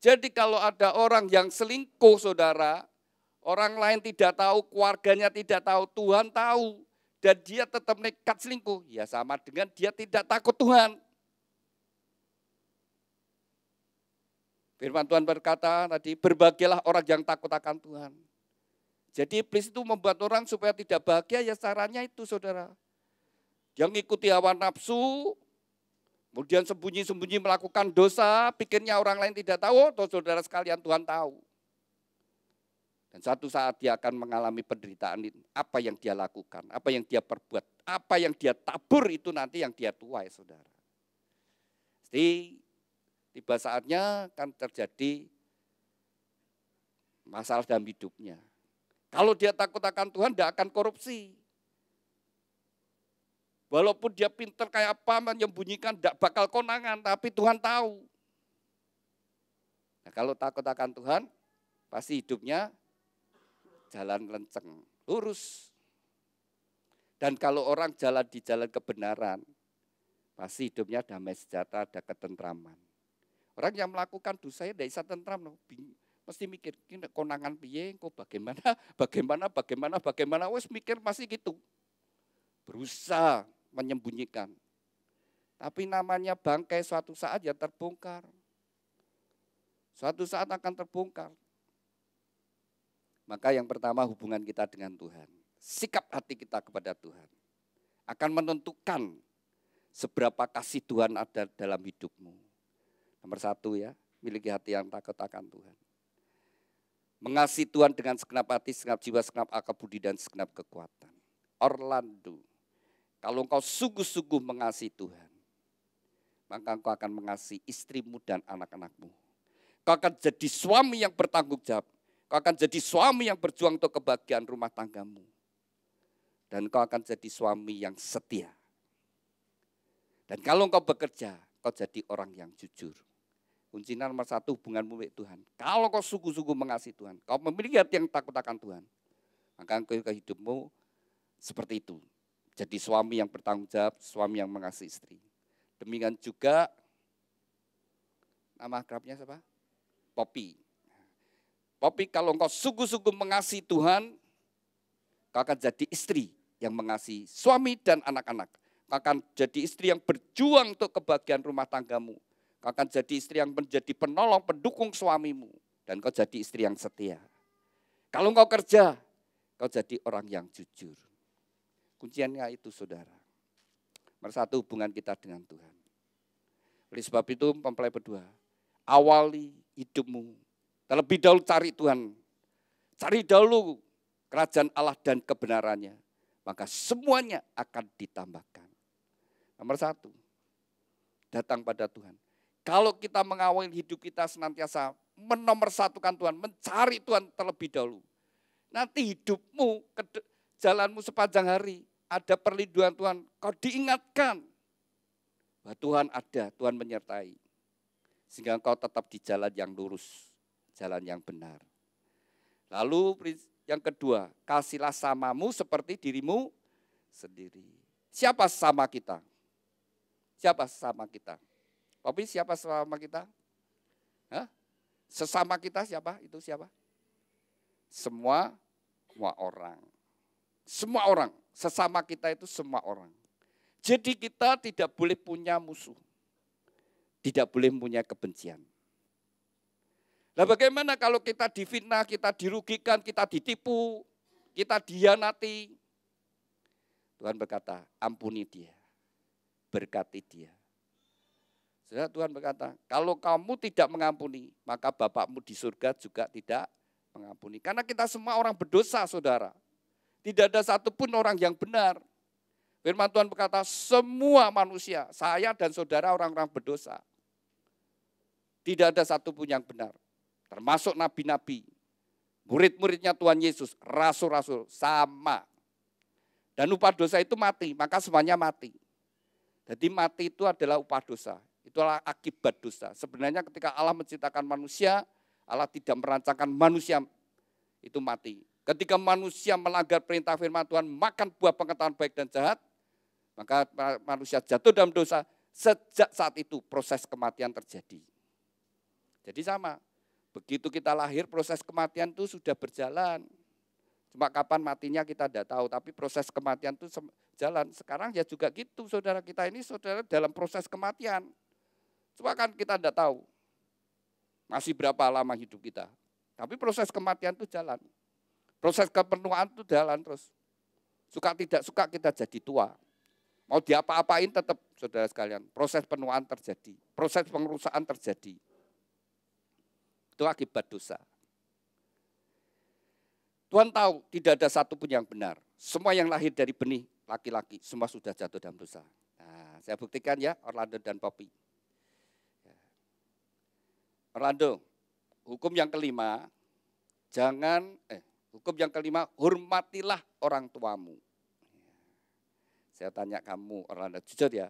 Jadi kalau ada orang yang selingkuh, saudara, orang lain tidak tahu, keluarganya tidak tahu, Tuhan tahu. Dan dia tetap nekat selingkuh, ya sama dengan dia tidak takut Tuhan. Firman Tuhan berkata tadi, berbahagialah orang yang takut akan Tuhan. Jadi iblis itu membuat orang supaya tidak bahagia, ya caranya itu, saudara. Yang mengikuti hawa nafsu, kemudian sembunyi-sembunyi melakukan dosa, pikirnya orang lain tidak tahu, atau saudara sekalian Tuhan tahu. Dan suatu saat dia akan mengalami penderitaan ini. Apa yang dia lakukan, apa yang dia perbuat, apa yang dia tabur itu nanti yang dia tuai, saudara. Jadi tiba saatnya kan terjadi masalah dalam hidupnya. Kalau dia takut akan Tuhan, tidak akan korupsi. Walaupun dia pintar kayak apa, menyembunyikan, tidak bakal konangan, tapi Tuhan tahu. Nah, kalau takut akan Tuhan, pasti hidupnya jalan lenceng, lurus. Dan kalau orang jalan di jalan kebenaran, pasti hidupnya damai sejahtera, ada ketentraman. Orang yang melakukan dosa tidak bisa tentram, mesti mikir, konangan piye, kok bagaimana, wes mikir masih gitu. Berusaha menyembunyikan. Tapi namanya bangkai suatu saat ya terbongkar. Suatu saat akan terbongkar. Maka yang pertama hubungan kita dengan Tuhan. Sikap hati kita kepada Tuhan. Akan menentukan seberapa kasih Tuhan ada dalam hidupmu. Nomor satu ya, miliki hati yang takut akan Tuhan. Mengasihi Tuhan dengan segenap hati, segenap jiwa, segenap akal budi, dan segenap kekuatan. Orlando, kalau engkau sungguh-sungguh mengasihi Tuhan, maka engkau akan mengasihi istrimu dan anak-anakmu. Kau akan jadi suami yang bertanggung jawab. Kau akan jadi suami yang berjuang untuk kebahagiaan rumah tanggamu. Dan kau akan jadi suami yang setia. Dan kalau engkau bekerja, kau jadi orang yang jujur. Kuncinya nomor satu, hubunganmu dengan Tuhan. Kalau kau sungguh-sungguh mengasihi Tuhan, kau memiliki hati yang takut akan Tuhan, maka engkau hidupmu seperti itu. Jadi suami yang bertanggung jawab, suami yang mengasihi istri. Demikian juga, nama akrabnya siapa? Poppy. Poppy, kalau engkau sungguh-sungguh mengasihi Tuhan, kau akan jadi istri yang mengasihi suami dan anak-anak. Kau akan jadi istri yang berjuang untuk kebahagiaan rumah tanggamu. Kau akan jadi istri yang menjadi penolong, pendukung suamimu. Dan kau jadi istri yang setia. Kalau kau kerja, kau jadi orang yang jujur. Kunciannya itu, saudara. Nomor satu, hubungan kita dengan Tuhan. Oleh sebab itu, mempelai berdua, awali hidupmu. Terlebih dahulu cari Tuhan. Cari dahulu kerajaan Allah dan kebenarannya. Maka semuanya akan ditambahkan. Nomor satu, datang pada Tuhan. Kalau kita mengawali hidup kita senantiasa menomorsatukan Tuhan, mencari Tuhan terlebih dahulu. Nanti hidupmu, jalanmu sepanjang hari, ada perlindungan Tuhan, kau diingatkan bahwa Tuhan ada, Tuhan menyertai. Sehingga kau tetap di jalan yang lurus, jalan yang benar. Lalu yang kedua, kasihlah samamu seperti dirimu sendiri. Siapa sama kita? Siapa sama kita? Tapi siapa sesama kita? Hah? Sesama kita siapa? Itu siapa? Semua orang. Semua orang. Sesama kita itu semua orang. Jadi kita tidak boleh punya musuh. Tidak boleh punya kebencian. Nah, bagaimana kalau kita difitnah, kita dirugikan, kita ditipu, kita dihianati? Tuhan berkata, ampuni dia, berkati dia. Saudara, Tuhan berkata, kalau kamu tidak mengampuni, maka Bapakmu di surga juga tidak mengampuni. Karena kita semua orang berdosa, saudara. Tidak ada satupun orang yang benar. Firman Tuhan berkata, semua manusia, saya dan saudara orang-orang berdosa. Tidak ada satupun yang benar. Termasuk nabi-nabi, murid-muridnya Tuhan Yesus, rasul-rasul, sama. Dan upah dosa itu mati, maka semuanya mati. Jadi mati itu adalah upah dosa, itulah akibat dosa. Sebenarnya ketika Allah menciptakan manusia, Allah tidak merancangkan manusia itu mati. Ketika manusia melanggar perintah firman Tuhan, makan buah pengetahuan baik dan jahat, maka manusia jatuh dalam dosa. Sejak saat itu proses kematian terjadi. Jadi sama, begitu kita lahir proses kematian itu sudah berjalan. Cuma kapan matinya kita tidak tahu, tapi proses kematian itu jalan. Sekarang ya juga gitu, saudara kita ini saudara dalam proses kematian. Cuma kan kita tidak tahu masih berapa lama hidup kita. Tapi proses kematian itu jalan. Proses kepenuhan itu jalan terus. Suka tidak suka kita jadi tua. Mau diapa-apain tetap, saudara sekalian, proses penuaan terjadi, proses pengerusakan terjadi. Itu akibat dosa. Tuhan tahu tidak ada satupun yang benar. Semua yang lahir dari benih laki-laki, semua sudah jatuh dalam dosa. Nah, saya buktikan ya, Orlando dan Poppy. Orlando, hukum yang kelima, hukum yang kelima, hormatilah orang tuamu. Saya tanya kamu, Orlando, jujur ya,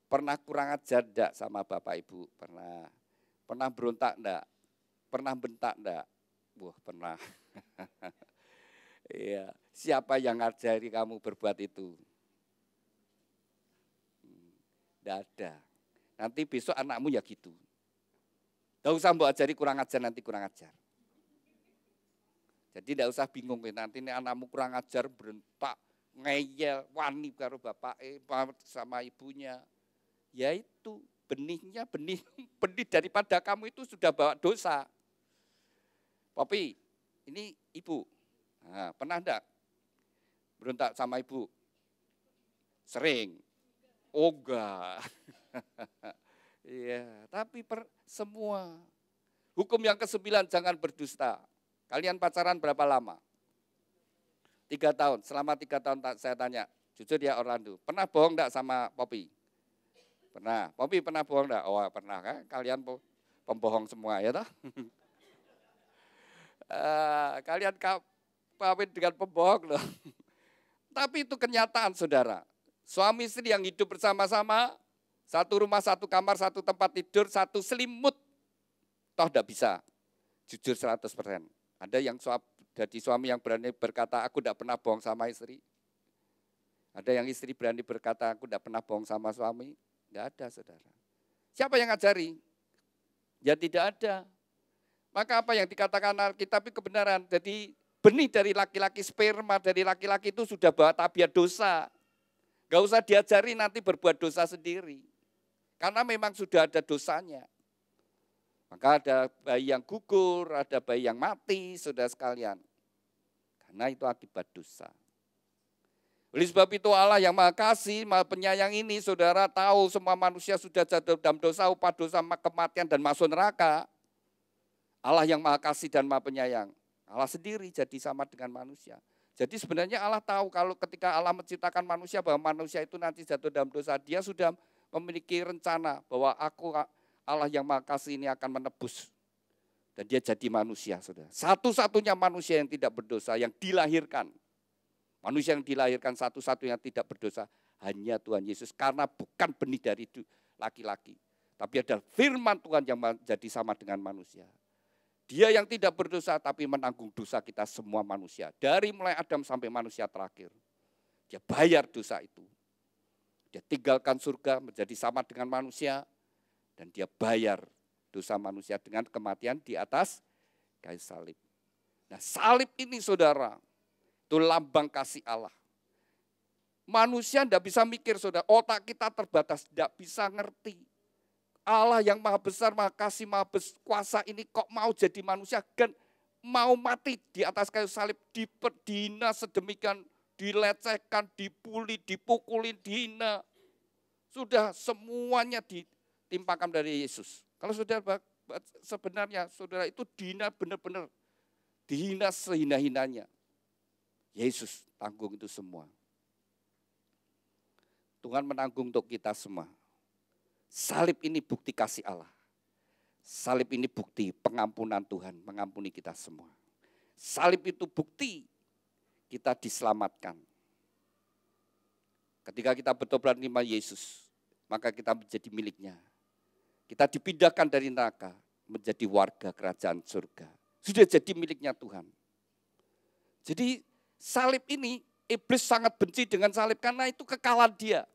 pernah kurang ajar enggak sama bapak ibu? Pernah. Pernah berontak enggak? Pernah bentak enggak? Wah, pernah. Iya, siapa yang ngajari kamu berbuat itu? Enggak ada. Nanti besok anakmu ya gitu. Enggak usah mbok ajari kurang ajar, nanti kurang ajar. Jadi enggak usah bingung, nanti ini anakmu kurang ajar, berontak, ngeyel, wani karo bapak sama ibunya. Ya itu benihnya, benih daripada kamu itu sudah bawa dosa. Poppy, ini ibu, nah, pernah enggak berontak sama ibu? Sering? Oh enggak. Iya, tapi semua. Hukum yang ke-9, jangan berdusta. Kalian pacaran berapa lama? 3 tahun, selama 3 tahun saya tanya, jujur ya Orlando, pernah bohong enggak sama Poppy? Pernah, Poppy pernah bohong enggak? Oh pernah kan, kalian pembohong semua ya toh? Kalian kawin dengan pembohong loh. Tapi itu kenyataan saudara, suami istri yang hidup bersama-sama, satu rumah, satu kamar, satu tempat tidur, satu selimut, toh enggak bisa, jujur 100%. Ada yang jadi suami yang berani berkata, aku tidak pernah bohong sama istri. Ada yang istri berani berkata, aku tidak pernah bohong sama suami. Tidak ada, saudara. Siapa yang ngajari? Ya tidak ada. Maka apa yang dikatakan Alkitab itu kebenaran. Jadi benih dari laki-laki, sperma dari laki-laki itu sudah bawa tabiat dosa. Gak usah diajari nanti berbuat dosa sendiri. Karena memang sudah ada dosanya. Maka ada bayi yang gugur, ada bayi yang mati, saudara sekalian. Karena itu akibat dosa. Oleh sebab itu Allah yang Maha Kasih, Maha Penyayang ini, saudara tahu semua manusia sudah jatuh dalam dosa, upah dosa kematian dan masuk neraka. Allah yang Maha Kasih dan Maha Penyayang. Allah sendiri jadi sama dengan manusia. Jadi sebenarnya Allah tahu kalau ketika Allah menciptakan manusia, bahwa manusia itu nanti jatuh dalam dosa, dia sudah memiliki rencana bahwa Allah yang Maha Kasih ini akan menebus. Dan dia jadi manusia, saudara. Satu-satunya manusia yang tidak berdosa, yang dilahirkan. Manusia yang dilahirkan satu-satunya tidak berdosa, hanya Tuhan Yesus. Karena bukan benih dari laki-laki. Tapi ada firman Tuhan yang menjadi sama dengan manusia. Dia yang tidak berdosa, tapi menanggung dosa kita semua manusia. Dari mulai Adam sampai manusia terakhir. Dia bayar dosa itu. Dia tinggalkan surga menjadi sama dengan manusia. Dan dia bayar dosa manusia dengan kematian di atas kayu salib. Nah salib ini saudara, itu lambang kasih Allah. Manusia tidak bisa mikir saudara, otak kita terbatas, tidak bisa ngerti. Allah yang maha besar, maha kasih, maha kuasa ini kok mau jadi manusia dan mau mati di atas kayu salib, dihina sedemikian, dilecehkan, dibully, dipukulin, dihina. Sudah semuanya ditimpakan dari Yesus. Kalau saudara sebenarnya saudara itu dihina benar-benar, dihina sehina-hinanya. Yesus tanggung itu semua. Tuhan menanggung untuk kita semua. Salib ini bukti kasih Allah. Salib ini bukti pengampunan Tuhan, mengampuni kita semua. Salib itu bukti kita diselamatkan. Ketika kita betul-betul menerima Yesus, maka kita menjadi miliknya. Kita dipindahkan dari neraka menjadi warga kerajaan surga. Sudah jadi miliknya Tuhan. Jadi salib ini, iblis sangat benci dengan salib karena itu kekalahan dia.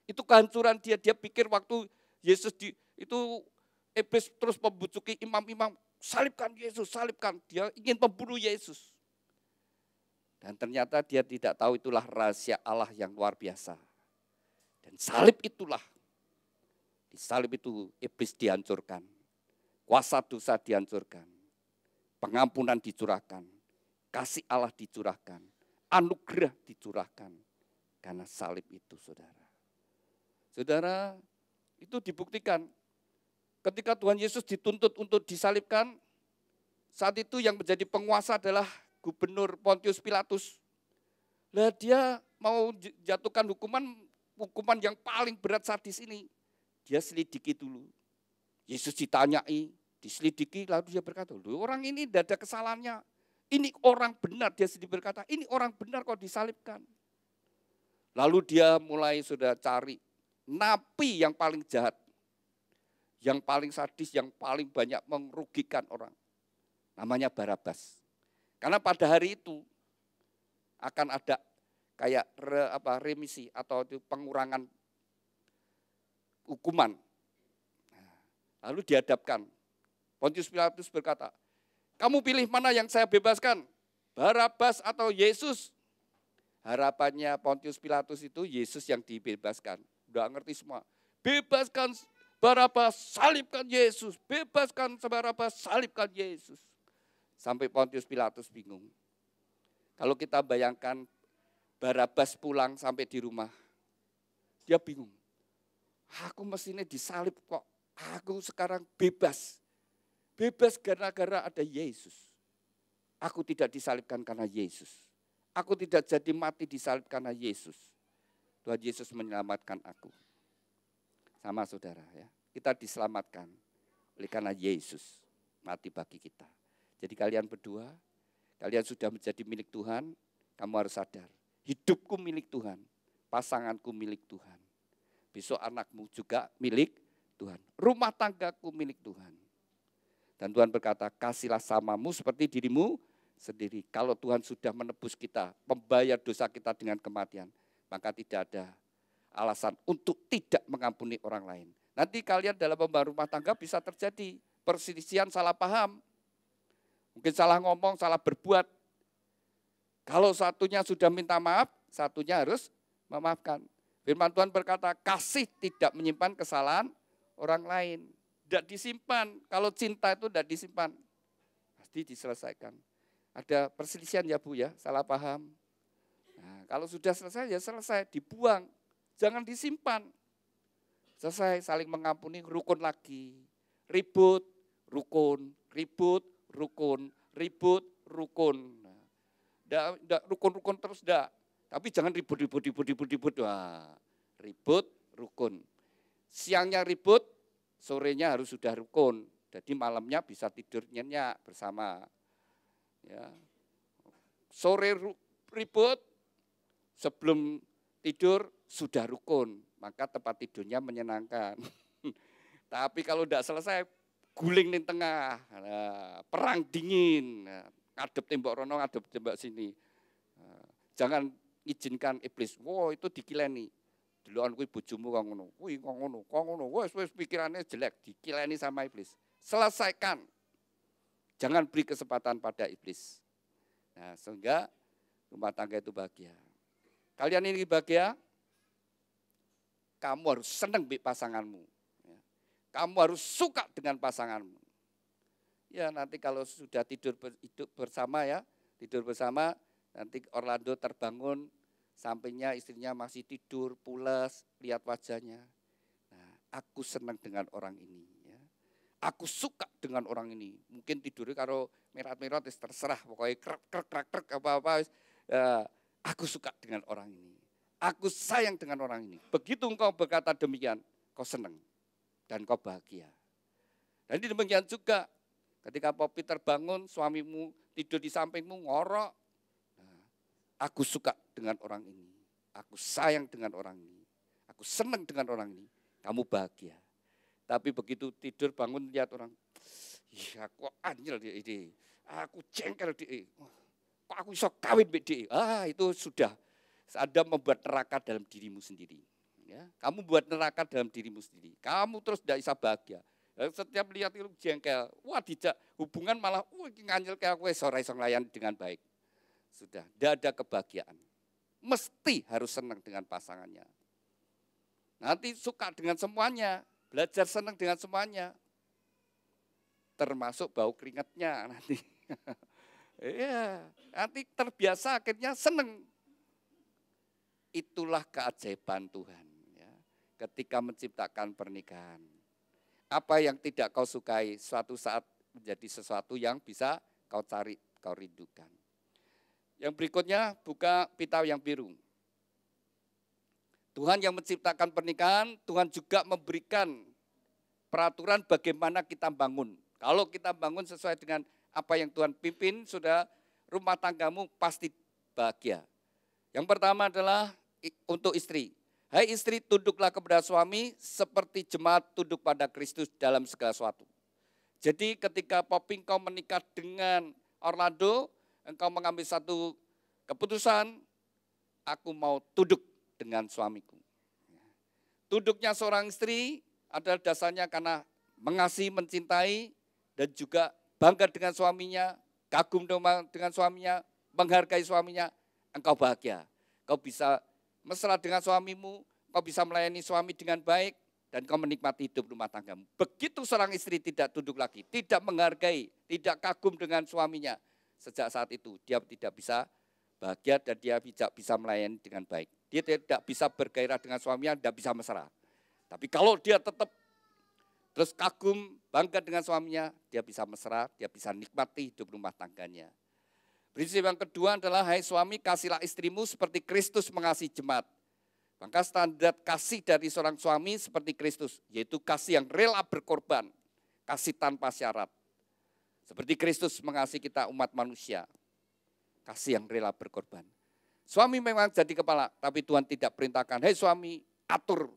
Itu kehancuran dia. Dia pikir waktu Yesus itu iblis terus membujuki imam-imam, salibkan Yesus, salibkan. Dia ingin membunuh Yesus. Dan ternyata dia tidak tahu itulah rahasia Allah yang luar biasa. Dan salib itulah, di salib itu iblis dihancurkan. Kuasa dosa dihancurkan. Pengampunan dicurahkan. Kasih Allah dicurahkan. Anugerah dicurahkan. Karena salib itu, saudara. Saudara, itu dibuktikan. Ketika Tuhan Yesus dituntut untuk disalibkan, saat itu yang menjadi penguasa adalah Gubernur Pontius Pilatus. Lah dia mau jatuhkan hukuman yang paling berat sadis ini. Dia selidiki dulu. Yesus ditanyai, diselidiki, lalu dia berkata, orang ini tidak ada kesalahannya. Ini orang benar, dia sendiri berkata, ini orang benar kok disalibkan. Lalu dia mulai sudah cari napi yang paling jahat, yang paling sadis, yang paling banyak merugikan orang. Namanya Barabas. Karena pada hari itu akan ada kayak remisi atau pengurangan hukuman. Lalu dihadapkan. Pontius Pilatus berkata, kamu pilih mana yang saya bebaskan? Barabas atau Yesus? Harapannya Pontius Pilatus itu Yesus yang dibebaskan. Udah ngerti semua. Bebaskan Barabas, salibkan Yesus. Bebaskan Barabas, salibkan Yesus. Sampai Pontius Pilatus bingung. Kalau kita bayangkan Barabas pulang sampai di rumah, dia bingung. Aku mestinya disalib kok. Aku sekarang bebas. Bebas gara-gara ada Yesus. Aku tidak disalibkan karena Yesus. Aku tidak jadi mati disalib karena Yesus. Tuhan Yesus menyelamatkan aku. Sama saudara ya. Kita diselamatkan oleh karena Yesus mati bagi kita. Jadi kalian berdua, kalian sudah menjadi milik Tuhan, kamu harus sadar. Hidupku milik Tuhan, pasanganku milik Tuhan. Besok anakmu juga milik Tuhan. Rumah tanggaku milik Tuhan. Dan Tuhan berkata, kasihlah samamu seperti dirimu sendiri. Kalau Tuhan sudah menebus kita, membayar dosa kita dengan kematian, maka tidak ada alasan untuk tidak mengampuni orang lain. Nanti kalian dalam membangun rumah tangga bisa terjadi perselisihan, salah paham. Mungkin salah ngomong, salah berbuat. Kalau satunya sudah minta maaf, satunya harus memaafkan. Firman Tuhan berkata, kasih tidak menyimpan kesalahan orang lain. Tidak disimpan, kalau cinta itu tidak disimpan. Pasti diselesaikan. Ada perselisihan ya Bu ya, salah paham. Nah, kalau sudah selesai ya selesai, dibuang. Jangan disimpan. Selesai, saling mengampuni, rukun lagi. Ribut, rukun, ribut, rukun, ribut, rukun. Nah, rukun-rukun terus enggak. Tapi jangan ribut. Wah, ribut, rukun. Siangnya ribut, sorenya harus sudah rukun. Jadi malamnya bisa tidur nyenyak bersama. Ya. Sore ribut, sebelum tidur sudah rukun. Maka tempat tidurnya menyenangkan. Tapi kalau tidak selesai, guling di tengah. Nah, perang dingin. Nah, ngadep tembok rono, ngadep tembok sini. Nah, jangan izinkan iblis. Wow, itu dikileni. Delokan kuwi bojomu kok ngono. Kuwi kok ngono. Wis pikirannya jelek, dikileni sama iblis. Selesaikan. Jangan beri kesempatan pada iblis. Nah, sehingga rumah tangga itu bahagia. Kalian ini bahagia, kamu harus senang dengan pasanganmu. Kamu harus suka dengan pasanganmu. Ya nanti kalau sudah tidur bersama ya, tidur bersama, nanti Orlando terbangun, sampingnya istrinya masih tidur, pulas, lihat wajahnya. Nah, aku senang dengan orang ini. Ya. Aku suka dengan orang ini. Mungkin tidurnya kalau merat-merat terserah, pokoknya krek apa-apa. Ya, aku suka dengan orang ini. Aku sayang dengan orang ini. Begitu engkau berkata demikian, kau senang dan kau bahagia. Dan demikian juga ketika Poppy terbangun, suamimu tidur di sampingmu ngorok. Nah, aku suka dengan orang ini. Aku sayang dengan orang ini. Aku senang dengan orang ini. Kamu bahagia. Tapi begitu tidur bangun lihat orang, iya kok anjel dia ini. Aku jengkel dia. Kok aku bisa kawin sama dia? Itu sudah. Anda membuat neraka dalam dirimu sendiri. Ya, kamu buat neraka dalam dirimu sendiri. Kamu terus tidak bisa bahagia. Setiap lihat itu jengkel. Wah, dijak hubungan malah nganjel kayak aku sore layan dengan baik. Sudah, tidak ada kebahagiaan. Mesti harus senang dengan pasangannya. Nanti suka dengan semuanya. Belajar senang dengan semuanya. Termasuk bau keringatnya nanti. Iya, nanti terbiasa akhirnya senang. Itulah keajaiban Tuhan ya, ketika menciptakan pernikahan. Apa yang tidak kau sukai suatu saat menjadi sesuatu yang bisa kau cari, kau rindukan. Yang berikutnya buka pita yang biru. Tuhan yang menciptakan pernikahan, Tuhan juga memberikan peraturan bagaimana kita bangun. Kalau kita bangun sesuai dengan apa yang Tuhan pimpin, sudah rumah tanggamu pasti bahagia. Yang pertama adalah untuk istri. Hai istri, tunduklah kepada suami seperti jemaat tunduk pada Kristus dalam segala sesuatu. Jadi ketika Poppy engkau menikah dengan Orlando, engkau mengambil satu keputusan, aku mau tunduk dengan suamiku. Tunduknya seorang istri adalah dasarnya karena mengasihi, mencintai, dan juga bangga dengan suaminya, kagum dengan suaminya, menghargai suaminya, engkau bahagia. Kau bisa mesra dengan suamimu, kau bisa melayani suami dengan baik, dan kau menikmati hidup rumah tanggamu. Begitu seorang istri tidak tunduk lagi, tidak menghargai, tidak kagum dengan suaminya, sejak saat itu dia tidak bisa bahagia dan dia tidak bisa melayani dengan baik. Dia tidak bisa bergairah dengan suaminya, tidak bisa mesra. Tapi kalau dia tetap terus kagum, bangga dengan suaminya, dia bisa mesra, dia bisa nikmati hidup rumah tangganya. Prinsip yang kedua adalah, hai suami, kasihlah istrimu seperti Kristus mengasihi jemaat. Maka standar kasih dari seorang suami seperti Kristus, yaitu kasih yang rela berkorban, kasih tanpa syarat. Seperti Kristus mengasihi kita umat manusia, kasih yang rela berkorban. Suami memang jadi kepala, tapi Tuhan tidak perintahkan, hai suami, atur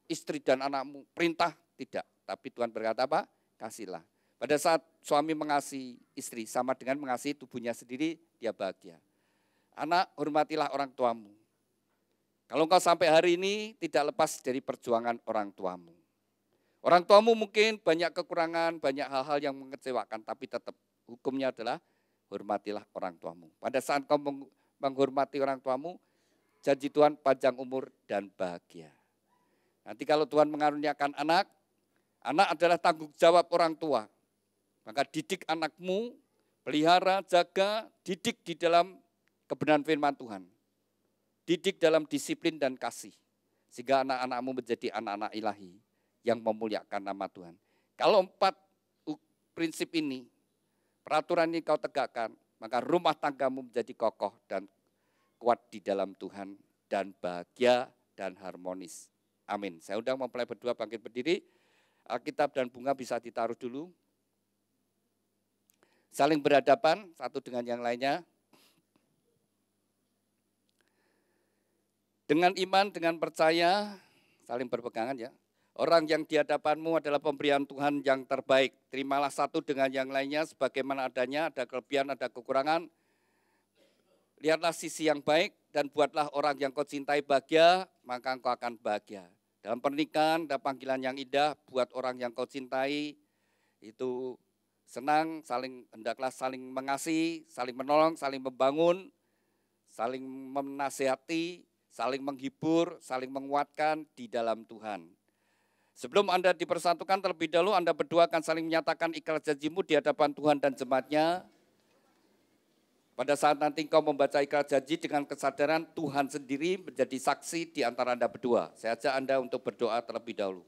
istri dan anakmu, perintah tidak. Tapi Tuhan berkata apa? Kasihlah. Pada saat suami mengasihi istri sama dengan mengasihi tubuhnya sendiri, dia bahagia. Anak, hormatilah orang tuamu. Kalau engkau sampai hari ini tidak lepas dari perjuangan orang tuamu. Orang tuamu mungkin banyak kekurangan, banyak hal-hal yang mengecewakan, tapi tetap hukumnya adalah hormatilah orang tuamu. Pada saat kau menghormati orang tuamu, janji Tuhan panjang umur dan bahagia. Nanti kalau Tuhan mengaruniakan anak, anak adalah tanggung jawab orang tua. Maka didik anakmu, pelihara, jaga, didik di dalam kebenaran firman Tuhan. Didik dalam disiplin dan kasih. Sehingga anak-anakmu menjadi anak-anak ilahi yang memuliakan nama Tuhan. Kalau 4 prinsip ini, peraturan ini kau tegakkan, maka rumah tanggamu menjadi kokoh dan kuat di dalam Tuhan dan bahagia dan harmonis. Amin. Saya undang mempelai berdua bangkit berdiri. Alkitab dan bunga bisa ditaruh dulu. Saling berhadapan satu dengan yang lainnya. Dengan iman, dengan percaya, saling berpegangan ya. Orang yang di hadapanmu adalah pemberian Tuhan yang terbaik. Terimalah satu dengan yang lainnya sebagaimana adanya, ada kelebihan, ada kekurangan. Lihatlah sisi yang baik dan buatlah orang yang kau cintai bahagia, maka engkau akan bahagia. Dalam pernikahan ada panggilan yang indah, buat orang yang kau cintai, itu senang, hendaklah saling mengasihi, saling menolong, saling membangun, saling menasihati, saling menghibur, saling menguatkan di dalam Tuhan. Sebelum Anda dipersatukan terlebih dahulu, Anda berdua akan saling menyatakan ikrar janjimu di hadapan Tuhan dan jemaatnya. Pada saat nanti engkau membaca ikrar janji dengan kesadaran Tuhan sendiri menjadi saksi di antara Anda berdua. Saya ajak Anda untuk berdoa terlebih dahulu.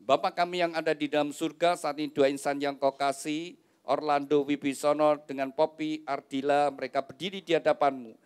Bapa kami yang ada di dalam surga, saat ini 2 insan yang kau kasih, Orlando Wibisono dengan Poppy, Ardila, mereka berdiri di hadapanmu.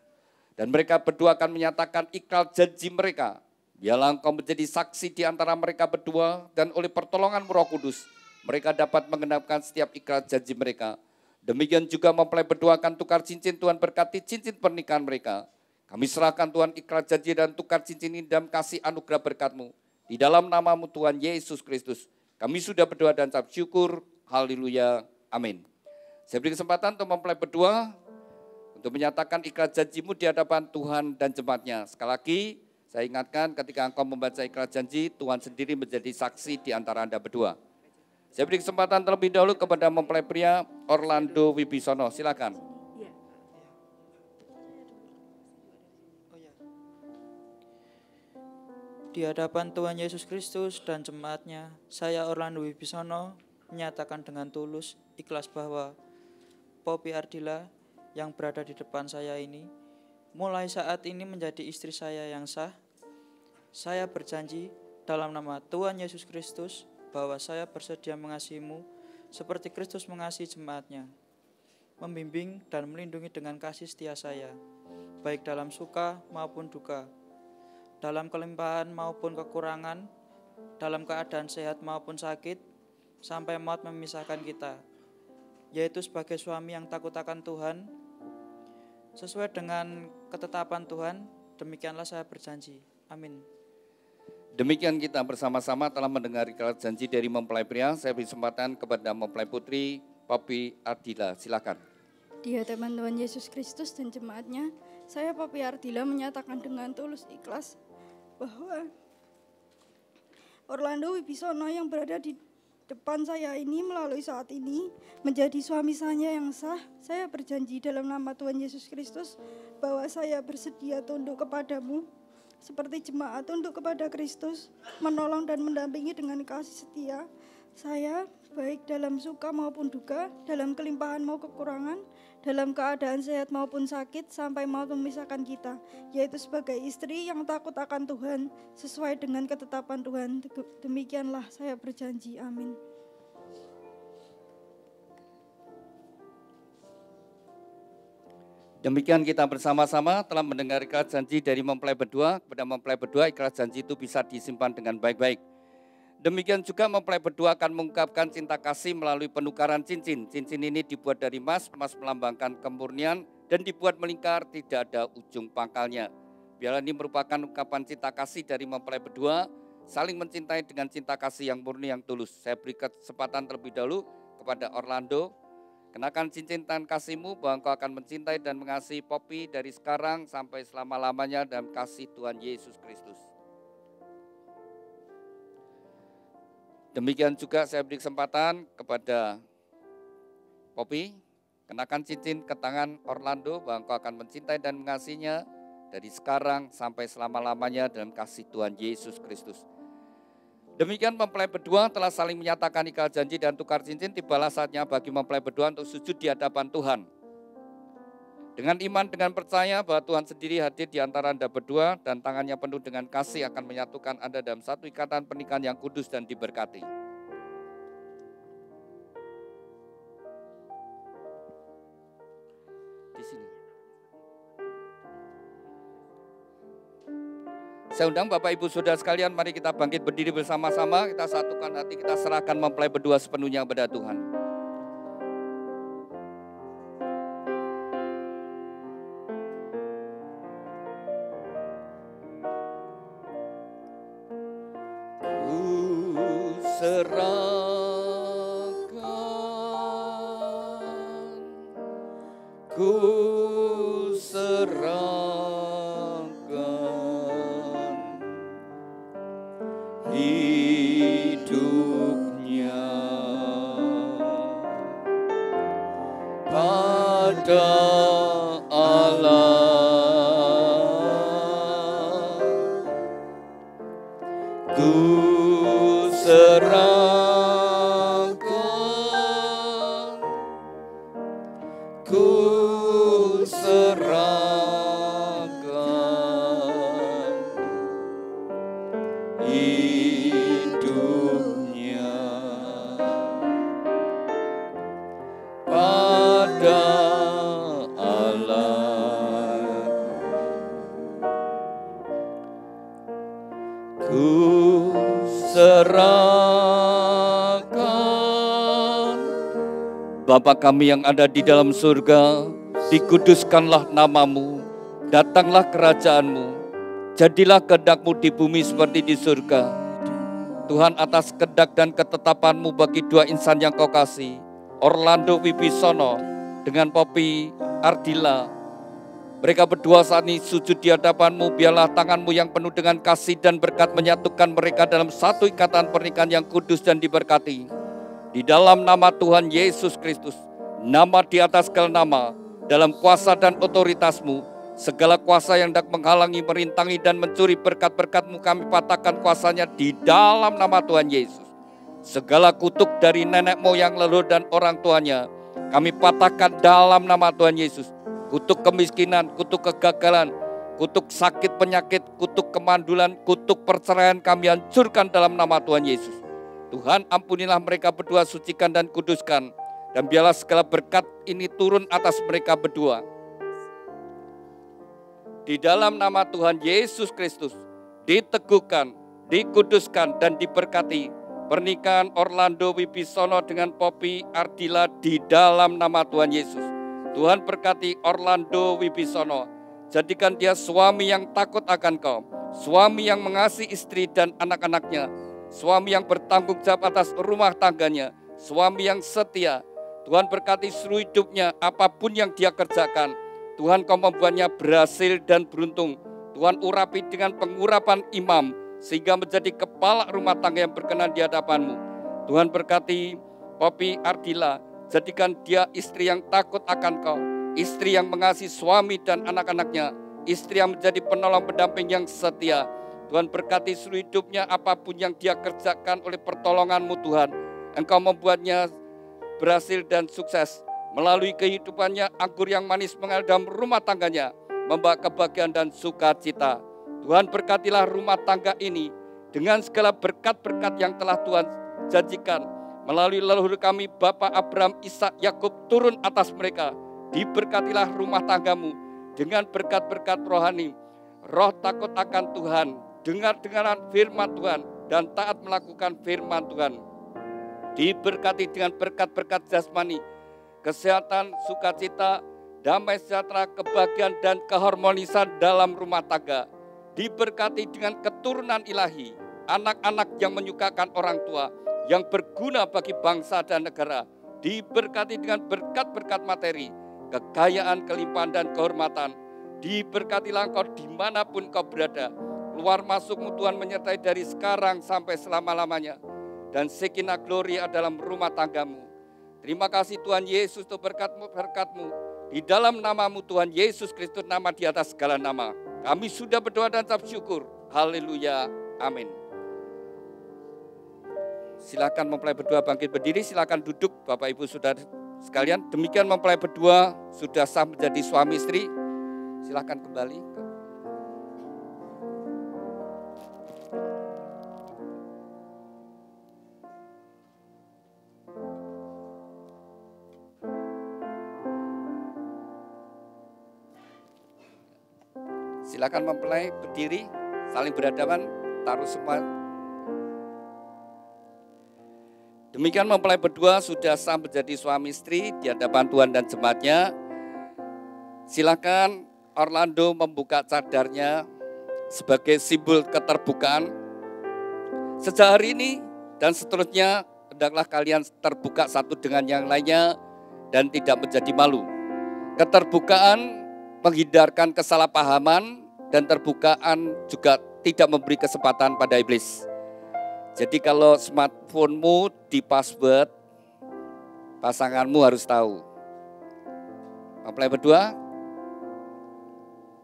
Dan mereka berdua akan menyatakan ikrar janji mereka. Biarlah engkau menjadi saksi di antara mereka berdua dan oleh pertolongan Roh Kudus, mereka dapat mengenapkan setiap ikrar janji mereka. Demikian juga mempelai berdua akan tukar cincin, Tuhan berkati cincin pernikahan mereka. Kami serahkan Tuhan ikrar janji dan tukar cincin ini dalam kasih anugerah berkat-Mu. Di dalam nama-Mu Tuhan Yesus Kristus, kami sudah berdoa dan ucap syukur. Haleluya. Amin. Saya beri kesempatan untuk mempelai berdua untuk menyatakan ikrar janji-Mu di hadapan Tuhan dan jemaat-Nya. Sekali lagi, saya ingatkan ketika engkau membaca ikrar janji, Tuhan sendiri menjadi saksi di antara Anda berdua. Saya beri kesempatan terlebih dahulu kepada mempelai pria Orlando Wibisono. Silakan.
Di hadapan Tuhan Yesus Kristus dan jemaat-Nya, saya Orlando Wibisono menyatakan dengan tulus, ikhlas bahwa Poppy Ardila yang berada di depan saya ini mulai saat ini menjadi istri saya yang sah. Saya berjanji dalam nama Tuhan Yesus Kristus bahwa saya bersedia mengasihi-Mu seperti Kristus mengasihi jemaat-Nya, membimbing dan melindungi dengan kasih setia saya, baik dalam suka maupun duka, dalam kelimpahan maupun kekurangan, dalam keadaan sehat maupun sakit, sampai maut memisahkan kita, yaitu sebagai suami yang takut akan Tuhan. Sesuai dengan ketetapan Tuhan, demikianlah saya berjanji. Amin.
Demikian kita bersama-sama telah mendengar ikrar janji dari mempelai pria. Saya beri kesempatan kepada mempelai putri Poppy Ardila. Silakan.
Di hadapan Tuhan Yesus Kristus dan jemaat-Nya, saya Poppy Ardila menyatakan dengan tulus ikhlas bahwa Orlando Wibisono yang berada di depan saya ini melalui saat ini menjadi suami saya yang sah. Saya berjanji dalam nama Tuhan Yesus Kristus bahwa saya bersedia tunduk kepadamu seperti jemaat tunduk kepada Kristus, menolong dan mendampingi dengan kasih setia. Saya baik dalam suka maupun duka, dalam kelimpahan maupun kekurangan, dalam keadaan sehat maupun sakit, sampai maut memisahkan kita, yaitu sebagai istri yang takut akan Tuhan, sesuai dengan ketetapan Tuhan. Demikianlah saya berjanji. Amin.
Demikian kita bersama-sama telah mendengar ikrar janji dari mempelai berdua. Kepada mempelai berdua, ikrar janji itu bisa disimpan dengan baik-baik. Demikian juga mempelai berdua akan mengungkapkan cinta kasih melalui penukaran cincin. Cincin ini dibuat dari emas, emas melambangkan kemurnian dan dibuat melingkar, tidak ada ujung pangkalnya. Biarlah ini merupakan ungkapan cinta kasih dari mempelai berdua, saling mencintai dengan cinta kasih yang murni, yang tulus. Saya beri kesempatan terlebih dahulu kepada Orlando. Kenakan cincin tangan kasih-Mu bahwa Engkau akan mencintai dan mengasihi Poppy dari sekarang sampai selama-lamanya dalam kasih Tuhan Yesus Kristus. Demikian juga saya beri kesempatan kepada Poppy, kenakan cincin ke tangan Orlando bahwa engkau akan mencintai dan mengasihinya dari sekarang sampai selama-lamanya dalam kasih Tuhan Yesus Kristus. Demikian mempelai berdua telah saling menyatakan ikrar janji dan tukar cincin. Tibalah saatnya bagi mempelai berdua untuk sujud di hadapan Tuhan. Dengan iman, dengan percaya bahwa Tuhan sendiri hadir di antara Anda berdua dan tangannya penuh dengan kasih akan menyatukan Anda dalam satu ikatan pernikahan yang kudus dan diberkati. Di sini. Saya undang Bapak Ibu Saudara sekalian, mari kita bangkit berdiri bersama-sama, kita satukan hati, kita serahkan mempelai berdua sepenuhnya kepada Tuhan. Ku serahkan hidupnya pada Allah. Ku serahkan, ku serahkan hidupnya pada Allah. dimuliakan. Bapa kami yang ada di dalam surga, dikuduskanlah namamu, datanglah kerajaanmu, jadilah kehendak-Mu di bumi seperti di surga. Tuhan, atas kehendak dan ketetapan-Mu bagi dua insan yang Kau kasih, Orlando Wibisono dengan Poppy Ardila, mereka berdua saat ini sujud di hadapan-Mu. Biarlah tangan-Mu yang penuh dengan kasih dan berkat menyatukan mereka dalam satu ikatan pernikahan yang kudus dan diberkati. Di dalam nama Tuhan Yesus Kristus, nama di atas segala nama, dalam kuasa dan otoritas-Mu, segala kuasa yang hendak menghalangi, merintangi, dan mencuri berkat-berkat-Mu, kami patahkan kuasanya di dalam nama Tuhan Yesus. Segala kutuk dari nenek moyang, leluhur, dan orang tuanya, kami patahkan dalam nama Tuhan Yesus. Kutuk kemiskinan, kutuk kegagalan, kutuk sakit penyakit, kutuk kemandulan, kutuk perceraian, kami hancurkan dalam nama Tuhan Yesus. Tuhan, ampunilah mereka berdua, sucikan dan kuduskan, dan biarlah segala berkat ini turun atas mereka berdua. Di dalam nama Tuhan Yesus Kristus, diteguhkan, dikuduskan, dan diberkati pernikahan Orlando Wibisono dengan Poppy Ardila di dalam nama Tuhan Yesus. Tuhan berkati Orlando Wibisono, jadikan dia suami yang takut akan Kau, suami yang mengasihi istri dan anak-anaknya, suami yang bertanggung jawab atas rumah tangganya, suami yang setia. Tuhan berkati seluruh hidupnya, apapun yang dia kerjakan, Tuhan Kau membuatnya berhasil dan beruntung. Tuhan urapi dengan pengurapan imam, sehingga menjadi kepala rumah tangga yang berkenan di hadapan-Mu. Tuhan berkati Poppy Ardila, jadikan dia istri yang takut akan Kau, istri yang mengasihi suami dan anak-anaknya, istri yang menjadi penolong pendamping yang setia. Tuhan berkati seluruh hidupnya, apapun yang dia kerjakan oleh pertolongan-Mu Tuhan, Engkau membuatnya berhasil dan sukses. Melalui kehidupannya, anggur yang manis mengalir dalam rumah tangganya, membawa kebahagiaan dan sukacita. Tuhan berkatilah rumah tangga ini dengan segala berkat-berkat yang telah Tuhan janjikan. Melalui leluhur kami, Bapak Abraham, Ishak, Yakub, turun atas mereka. Diberkatilah rumah tanggamu dengan berkat-berkat rohani. Roh takut akan Tuhan, dengar-dengaran firman Tuhan, dan taat melakukan firman Tuhan. Diberkati dengan berkat-berkat jasmani, kesehatan, sukacita, damai sejahtera, kebahagiaan, dan keharmonisan dalam rumah tangga. Diberkati dengan keturunan ilahi, anak-anak yang menyukakan orang tua, yang berguna bagi bangsa dan negara. Diberkati dengan berkat-berkat materi, kekayaan, kelimpahan, dan kehormatan. Diberkatilah Engkau dimanapun Kau berada. Keluar masuk-Mu Tuhan menyertai dari sekarang sampai selama-lamanya. Dan sekinah gloria dalam rumah tanggamu. Terima kasih Tuhan Yesus untuk berkat-Mu. Di dalam nama-Mu Tuhan Yesus Kristus, nama di atas segala nama. Kami sudah berdoa dan ucap syukur. Haleluya. Amin. Silakan mempelai berdua bangkit berdiri. Silakan duduk Bapak Ibu Saudara sekalian. Demikian mempelai berdua sudah sah menjadi suami istri. Silakan kembali. Silakan mempelai berdiri, saling berhadapan, taruh semua. Demikian mempelai berdua sudah sah menjadi suami istri di hadapan Tuhan dan jemaatnya. Silakan Orlando membuka cadarnya sebagai simbol keterbukaan. Sejak hari ini dan seterusnya, hendaklah kalian terbuka satu dengan yang lainnya dan tidak menjadi malu. Keterbukaan menghindarkan kesalahpahaman, dan terbukaan juga tidak memberi kesempatan pada iblis. Jadi kalau smartphone-mu di password, pasanganmu harus tahu. Mempelai berdua,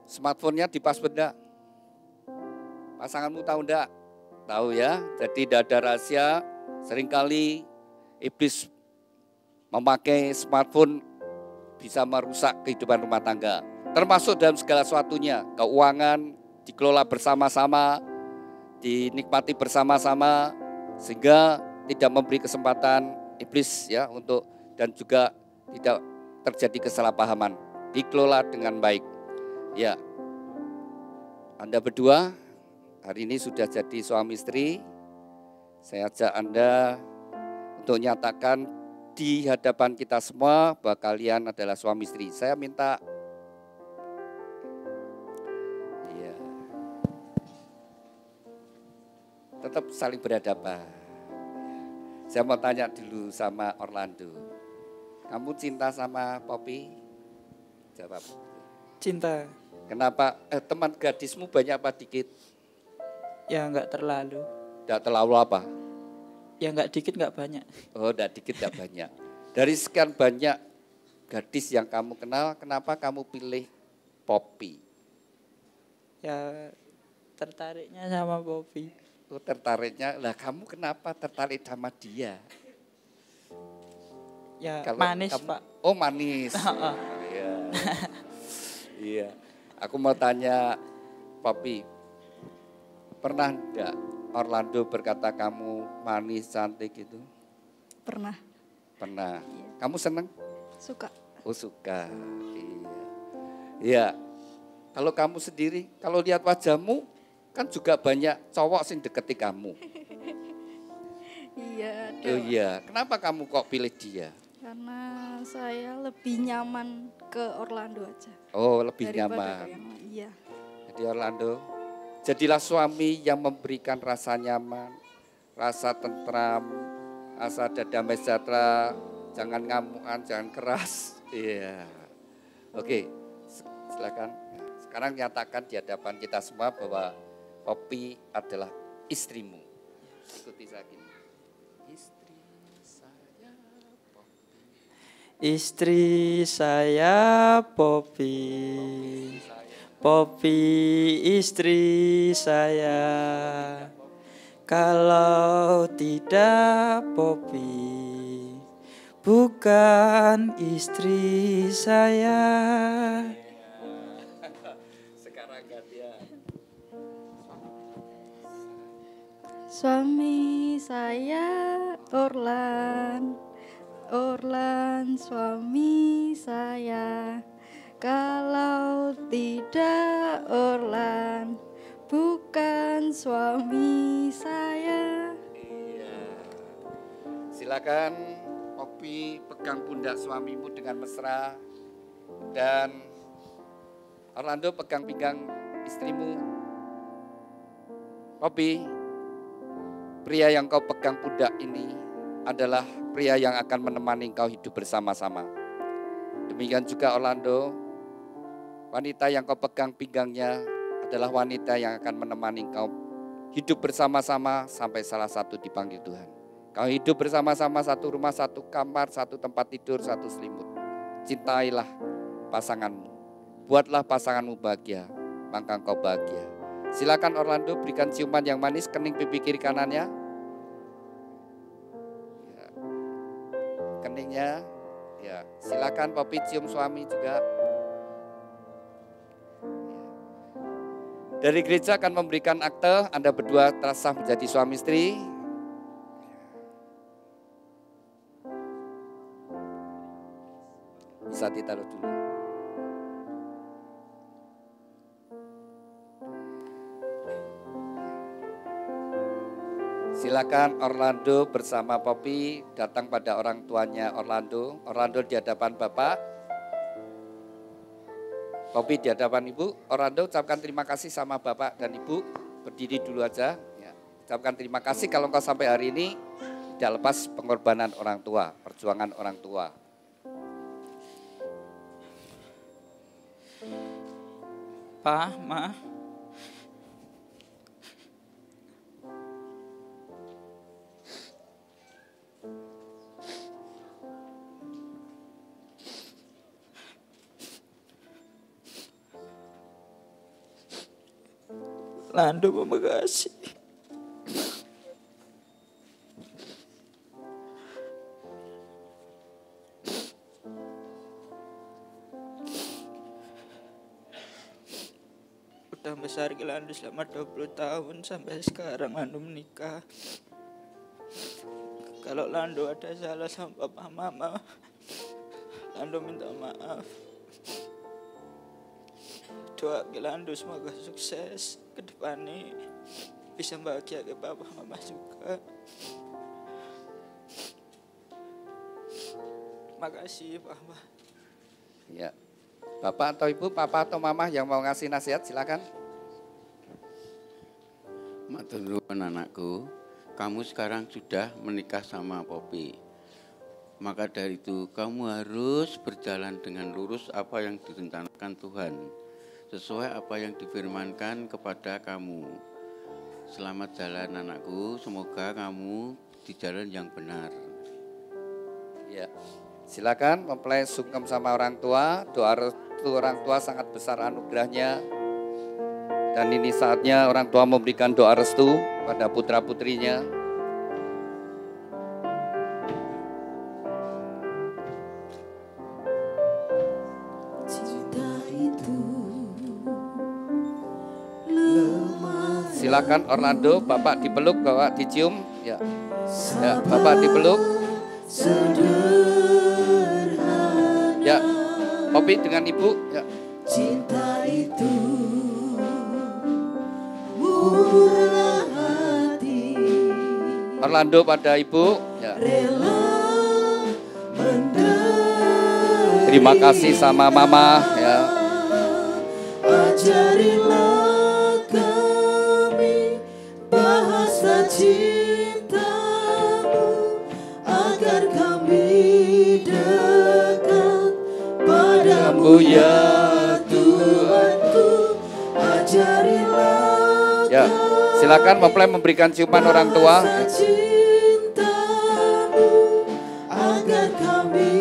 smartphone-nya di password enggak? Pasanganmu tahu enggak? Tahu ya, jadi tidak ada rahasia. Seringkali iblis memakai smartphone bisa merusak kehidupan rumah tangga. Termasuk dalam segala sesuatunya, keuangan dikelola bersama-sama, dinikmati bersama-sama, sehingga tidak memberi kesempatan iblis ya untuk, dan juga tidak terjadi kesalahpahaman, dikelola dengan baik. Ya, Anda berdua hari ini sudah jadi suami istri. Saya ajak Anda untuk nyatakan di hadapan kita semua bahwa kalian adalah suami istri. Saya minta tetap saling berhadapan. Saya mau tanya dulu sama Orlando. Kamu cinta sama Poppy? Jawab.
Cinta.
Kenapa? Teman gadismu banyak apa dikit?
Ya enggak terlalu.
Enggak terlalu apa?
Ya enggak dikit enggak banyak.
Oh, enggak dikit enggak banyak. Dari sekian banyak gadis yang kamu kenal, kenapa kamu pilih Poppy?
Ya tertariknya sama Poppy.
Oh, tertariknya. Lah kamu kenapa tertarik sama dia?
Ya manis, Pak.
Oh, manis. Iya. Iya. Aku mau tanya Poppy. Pernah enggak Orlando berkata kamu manis, cantik gitu?
Pernah.
Pernah. Kamu seneng?
Suka.
Oh, suka. Iya. Iya. Kalau kamu sendiri, kalau lihat wajahmu, kan juga banyak cowok sing deketi kamu.
Iya.
Oh iya, kenapa kamu kok pilih dia?
Karena saya lebih nyaman ke Orlando aja.
Oh, lebih
daripada
nyaman.
ke yang lain. Iya.
Jadi Orlando, jadilah suami yang memberikan rasa nyaman, rasa tentram, rasa damai sejahtera, jangan ngamuan, jangan keras. Iya. Oke, silakan. Sekarang nyatakan di hadapan kita semua bahwa Poppy adalah istrimu. Ikuti saya gini.
Istri saya Poppy. Poppy istri saya. Kalau tidak Poppy bukan istri saya.
Suami saya Orlan suami saya. Kalau tidak Orlan bukan suami saya.
Iya. Silakan Poppy pegang pundak suamimu dengan mesra dan Orlando pegang pinggang istrimu. Poppy, pria yang kau pegang pundak ini adalah pria yang akan menemani kau hidup bersama-sama. Demikian juga Orlando, wanita yang kau pegang pinggangnya adalah wanita yang akan menemani kau hidup bersama-sama sampai salah satu dipanggil Tuhan. Kau hidup bersama-sama satu rumah, satu kamar, satu tempat tidur, satu selimut. Cintailah pasanganmu, buatlah pasanganmu bahagia, maka kau bahagia. Silakan Orlando berikan ciuman yang manis kening pipi kiri kanannya. Ya. Keningnya, ya. Silakan Poppy cium suami juga. Ya. Dari gereja akan memberikan akte, Anda berdua telah sah menjadi suami istri. Bisa ditaruh dulu. Silakan Orlando bersama Poppy datang pada orang tuanya Orlando. Orlando di hadapan Bapak. Poppy di hadapan Ibu. Orlando ucapkan terima kasih sama Bapak dan Ibu. Berdiri dulu aja. Ya. Ucapkan terima kasih kalau engkau sampai hari ini tidak lepas pengorbanan orang tua, perjuangan orang tua.
Pa, Ma. Lando makasih. Udah besar Lando selama 20 tahun sampai sekarang Lando menikah. Kalau Lando ada salah sama papa mama, Lando minta maaf. Doa Lando semoga sukses ke depannya. bisa bahagia ke Papa Mama juga. Makasih Papa.
Ya. Bapak atau Ibu, Papa atau Mama yang mau ngasih nasihat silakan.
Matur nuwun anakku, kamu sekarang sudah menikah sama Poppy. Maka dari itu kamu harus berjalan dengan lurus apa yang direncanakan Tuhan. Sesuai apa yang difirmankan kepada kamu. Selamat jalan anakku, semoga kamu di jalan yang benar.
Ya. Silakan mempelai sungkem sama orang tua. Doa restu orang tua sangat besar anugerahnya. Dan ini saatnya orang tua memberikan doa restu pada putra-putrinya. Silakan Orlando, Bapak dipeluk, Bapak dicium. Ya. Ya, Bapak dipeluk. Ya, Poppy dengan Ibu. Ya.
Cinta itu murah hati,
Orlando pada Ibu. Ya.
rela
Terima kasih sama Mama. Ya.
ajarilah kami bahasa cintamu, agar kami dekat padamu ya Tuhanku. Ajarilah
Ya, silakan mempelai memberikan ciuman orang tua.
bahasa cintamu, agar kami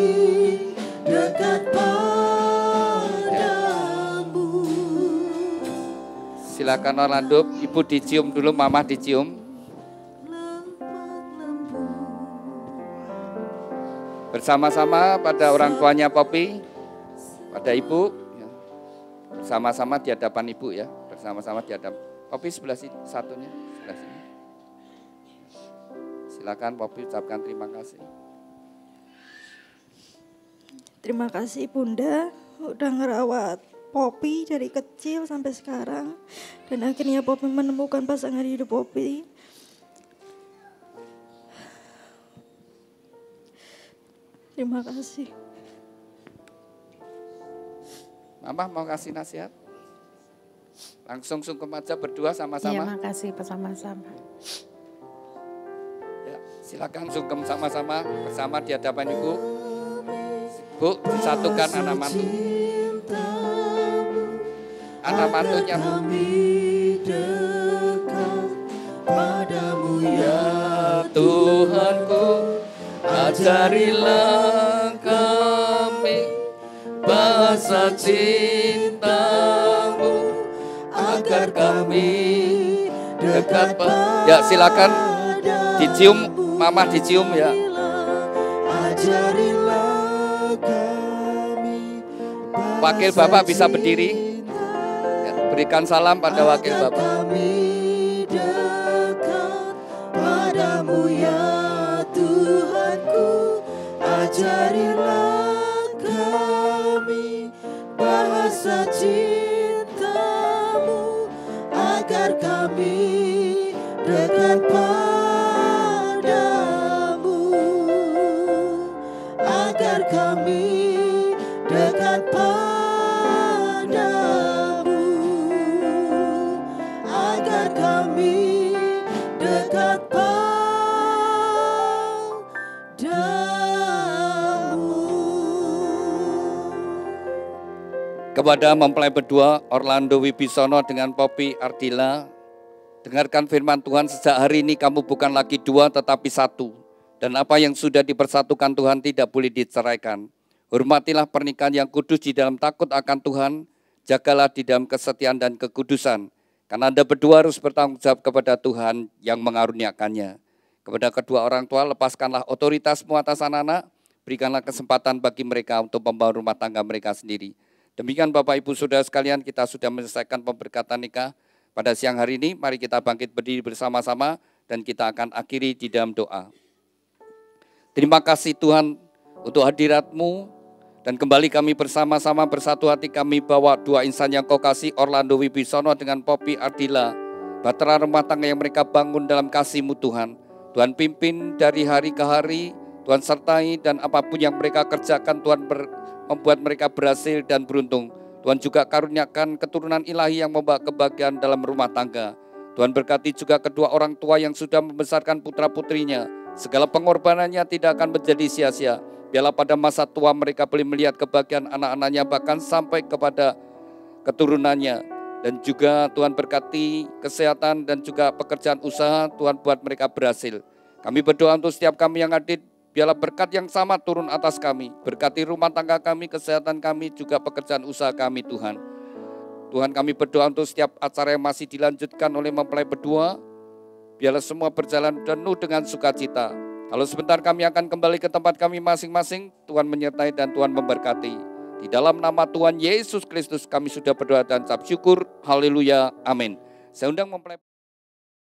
dekat padamu.
Silakan Orlando, Ibu dicium dulu, Mama dicium. Bersama-sama pada orang tuanya Poppy, pada Ibu. Ya. Bersama-sama di hadapan Ibu ya. Bersama-sama di hadapan. Poppy sebelah sini, satunya sebelah sini. Silakan Poppy ucapkan terima kasih.
Terima kasih Bunda udah ngerawat Poppy dari kecil sampai sekarang, dan akhirnya Poppy menemukan pasangan hidup Poppy. Terima kasih.
Mama mau kasih nasihat? Langsung sungkem aja berdua
Iya,
sama-sama.
makasih bersama-sama.
Ya, silakan sungkem sama-sama bersama di hadapan Ibu. Bu, disatukan anak mantu. Anak mantunya.
Padamu
Ya Tuhanku, ajarilah kami bahasa cintamu, agar kami dekat. Ya silakan dicium, Mama dicium ya.
ajarilah kami
Wakil Bapak bisa berdiri. Ya, berikan salam pada wakil Bapak.
kami dekat padamu ya Tuhanku. Ajarilah kami bahasa cintamu, agar kami dekat padamu, agar kami dekat padamu, agar kami dekat padamu.
Kepada mempelai berdua Orlando Wibisono dengan Poppy Ardila, dengarkan firman Tuhan, sejak hari ini kamu bukan lagi dua tetapi satu. Dan apa yang sudah dipersatukan Tuhan tidak boleh diceraikan. Hormatilah pernikahan yang kudus di dalam takut akan Tuhan, jagalah di dalam kesetiaan dan kekudusan. Karena Anda berdua harus bertanggung jawab kepada Tuhan yang mengaruniakannya. Kepada kedua orang tua, lepaskanlah otoritasmu atas anak-anak, berikanlah kesempatan bagi mereka untuk membangun rumah tangga mereka sendiri. Demikian Bapak Ibu Saudara sekalian, kita sudah menyelesaikan pemberkatan nikah pada siang hari ini. Mari kita bangkit berdiri bersama-sama dan kita akan akhiri di dalam doa. Terima kasih Tuhan untuk hadirat-Mu, dan kembali kami bersama-sama bersatu hati kami bawa dua insan yang Kau kasih, Orlando Wibisono dengan Poppy Ardila, bahtera rumah tangga yang mereka bangun dalam kasih-Mu Tuhan. Tuhan pimpin dari hari ke hari, Tuhan sertai dan apapun yang mereka kerjakan Tuhan membuat mereka berhasil dan beruntung. Tuhan juga karuniakan keturunan ilahi yang membawa kebahagiaan dalam rumah tangga. Tuhan berkati juga kedua orang tua yang sudah membesarkan putra-putrinya. Segala pengorbanannya tidak akan menjadi sia-sia. Biarlah pada masa tua mereka boleh melihat kebahagiaan anak-anaknya bahkan sampai kepada keturunannya. Dan juga Tuhan berkati kesehatan dan juga pekerjaan usaha, Tuhan buat mereka berhasil. Kami berdoa untuk setiap kami yang hadir, biarlah berkat yang sama turun atas kami. Berkati rumah tangga kami, kesehatan kami, juga pekerjaan usaha kami Tuhan. Tuhan kami berdoa untuk setiap acara yang masih dilanjutkan oleh mempelai berdua, biarlah semua berjalan penuh dengan sukacita. Kalau sebentar kami akan kembali ke tempat kami masing-masing, Tuhan menyertai dan Tuhan memberkati. Di dalam nama Tuhan Yesus Kristus kami sudah berdoa dan ucap syukur. Haleluya. Amin. Saya undang mempelai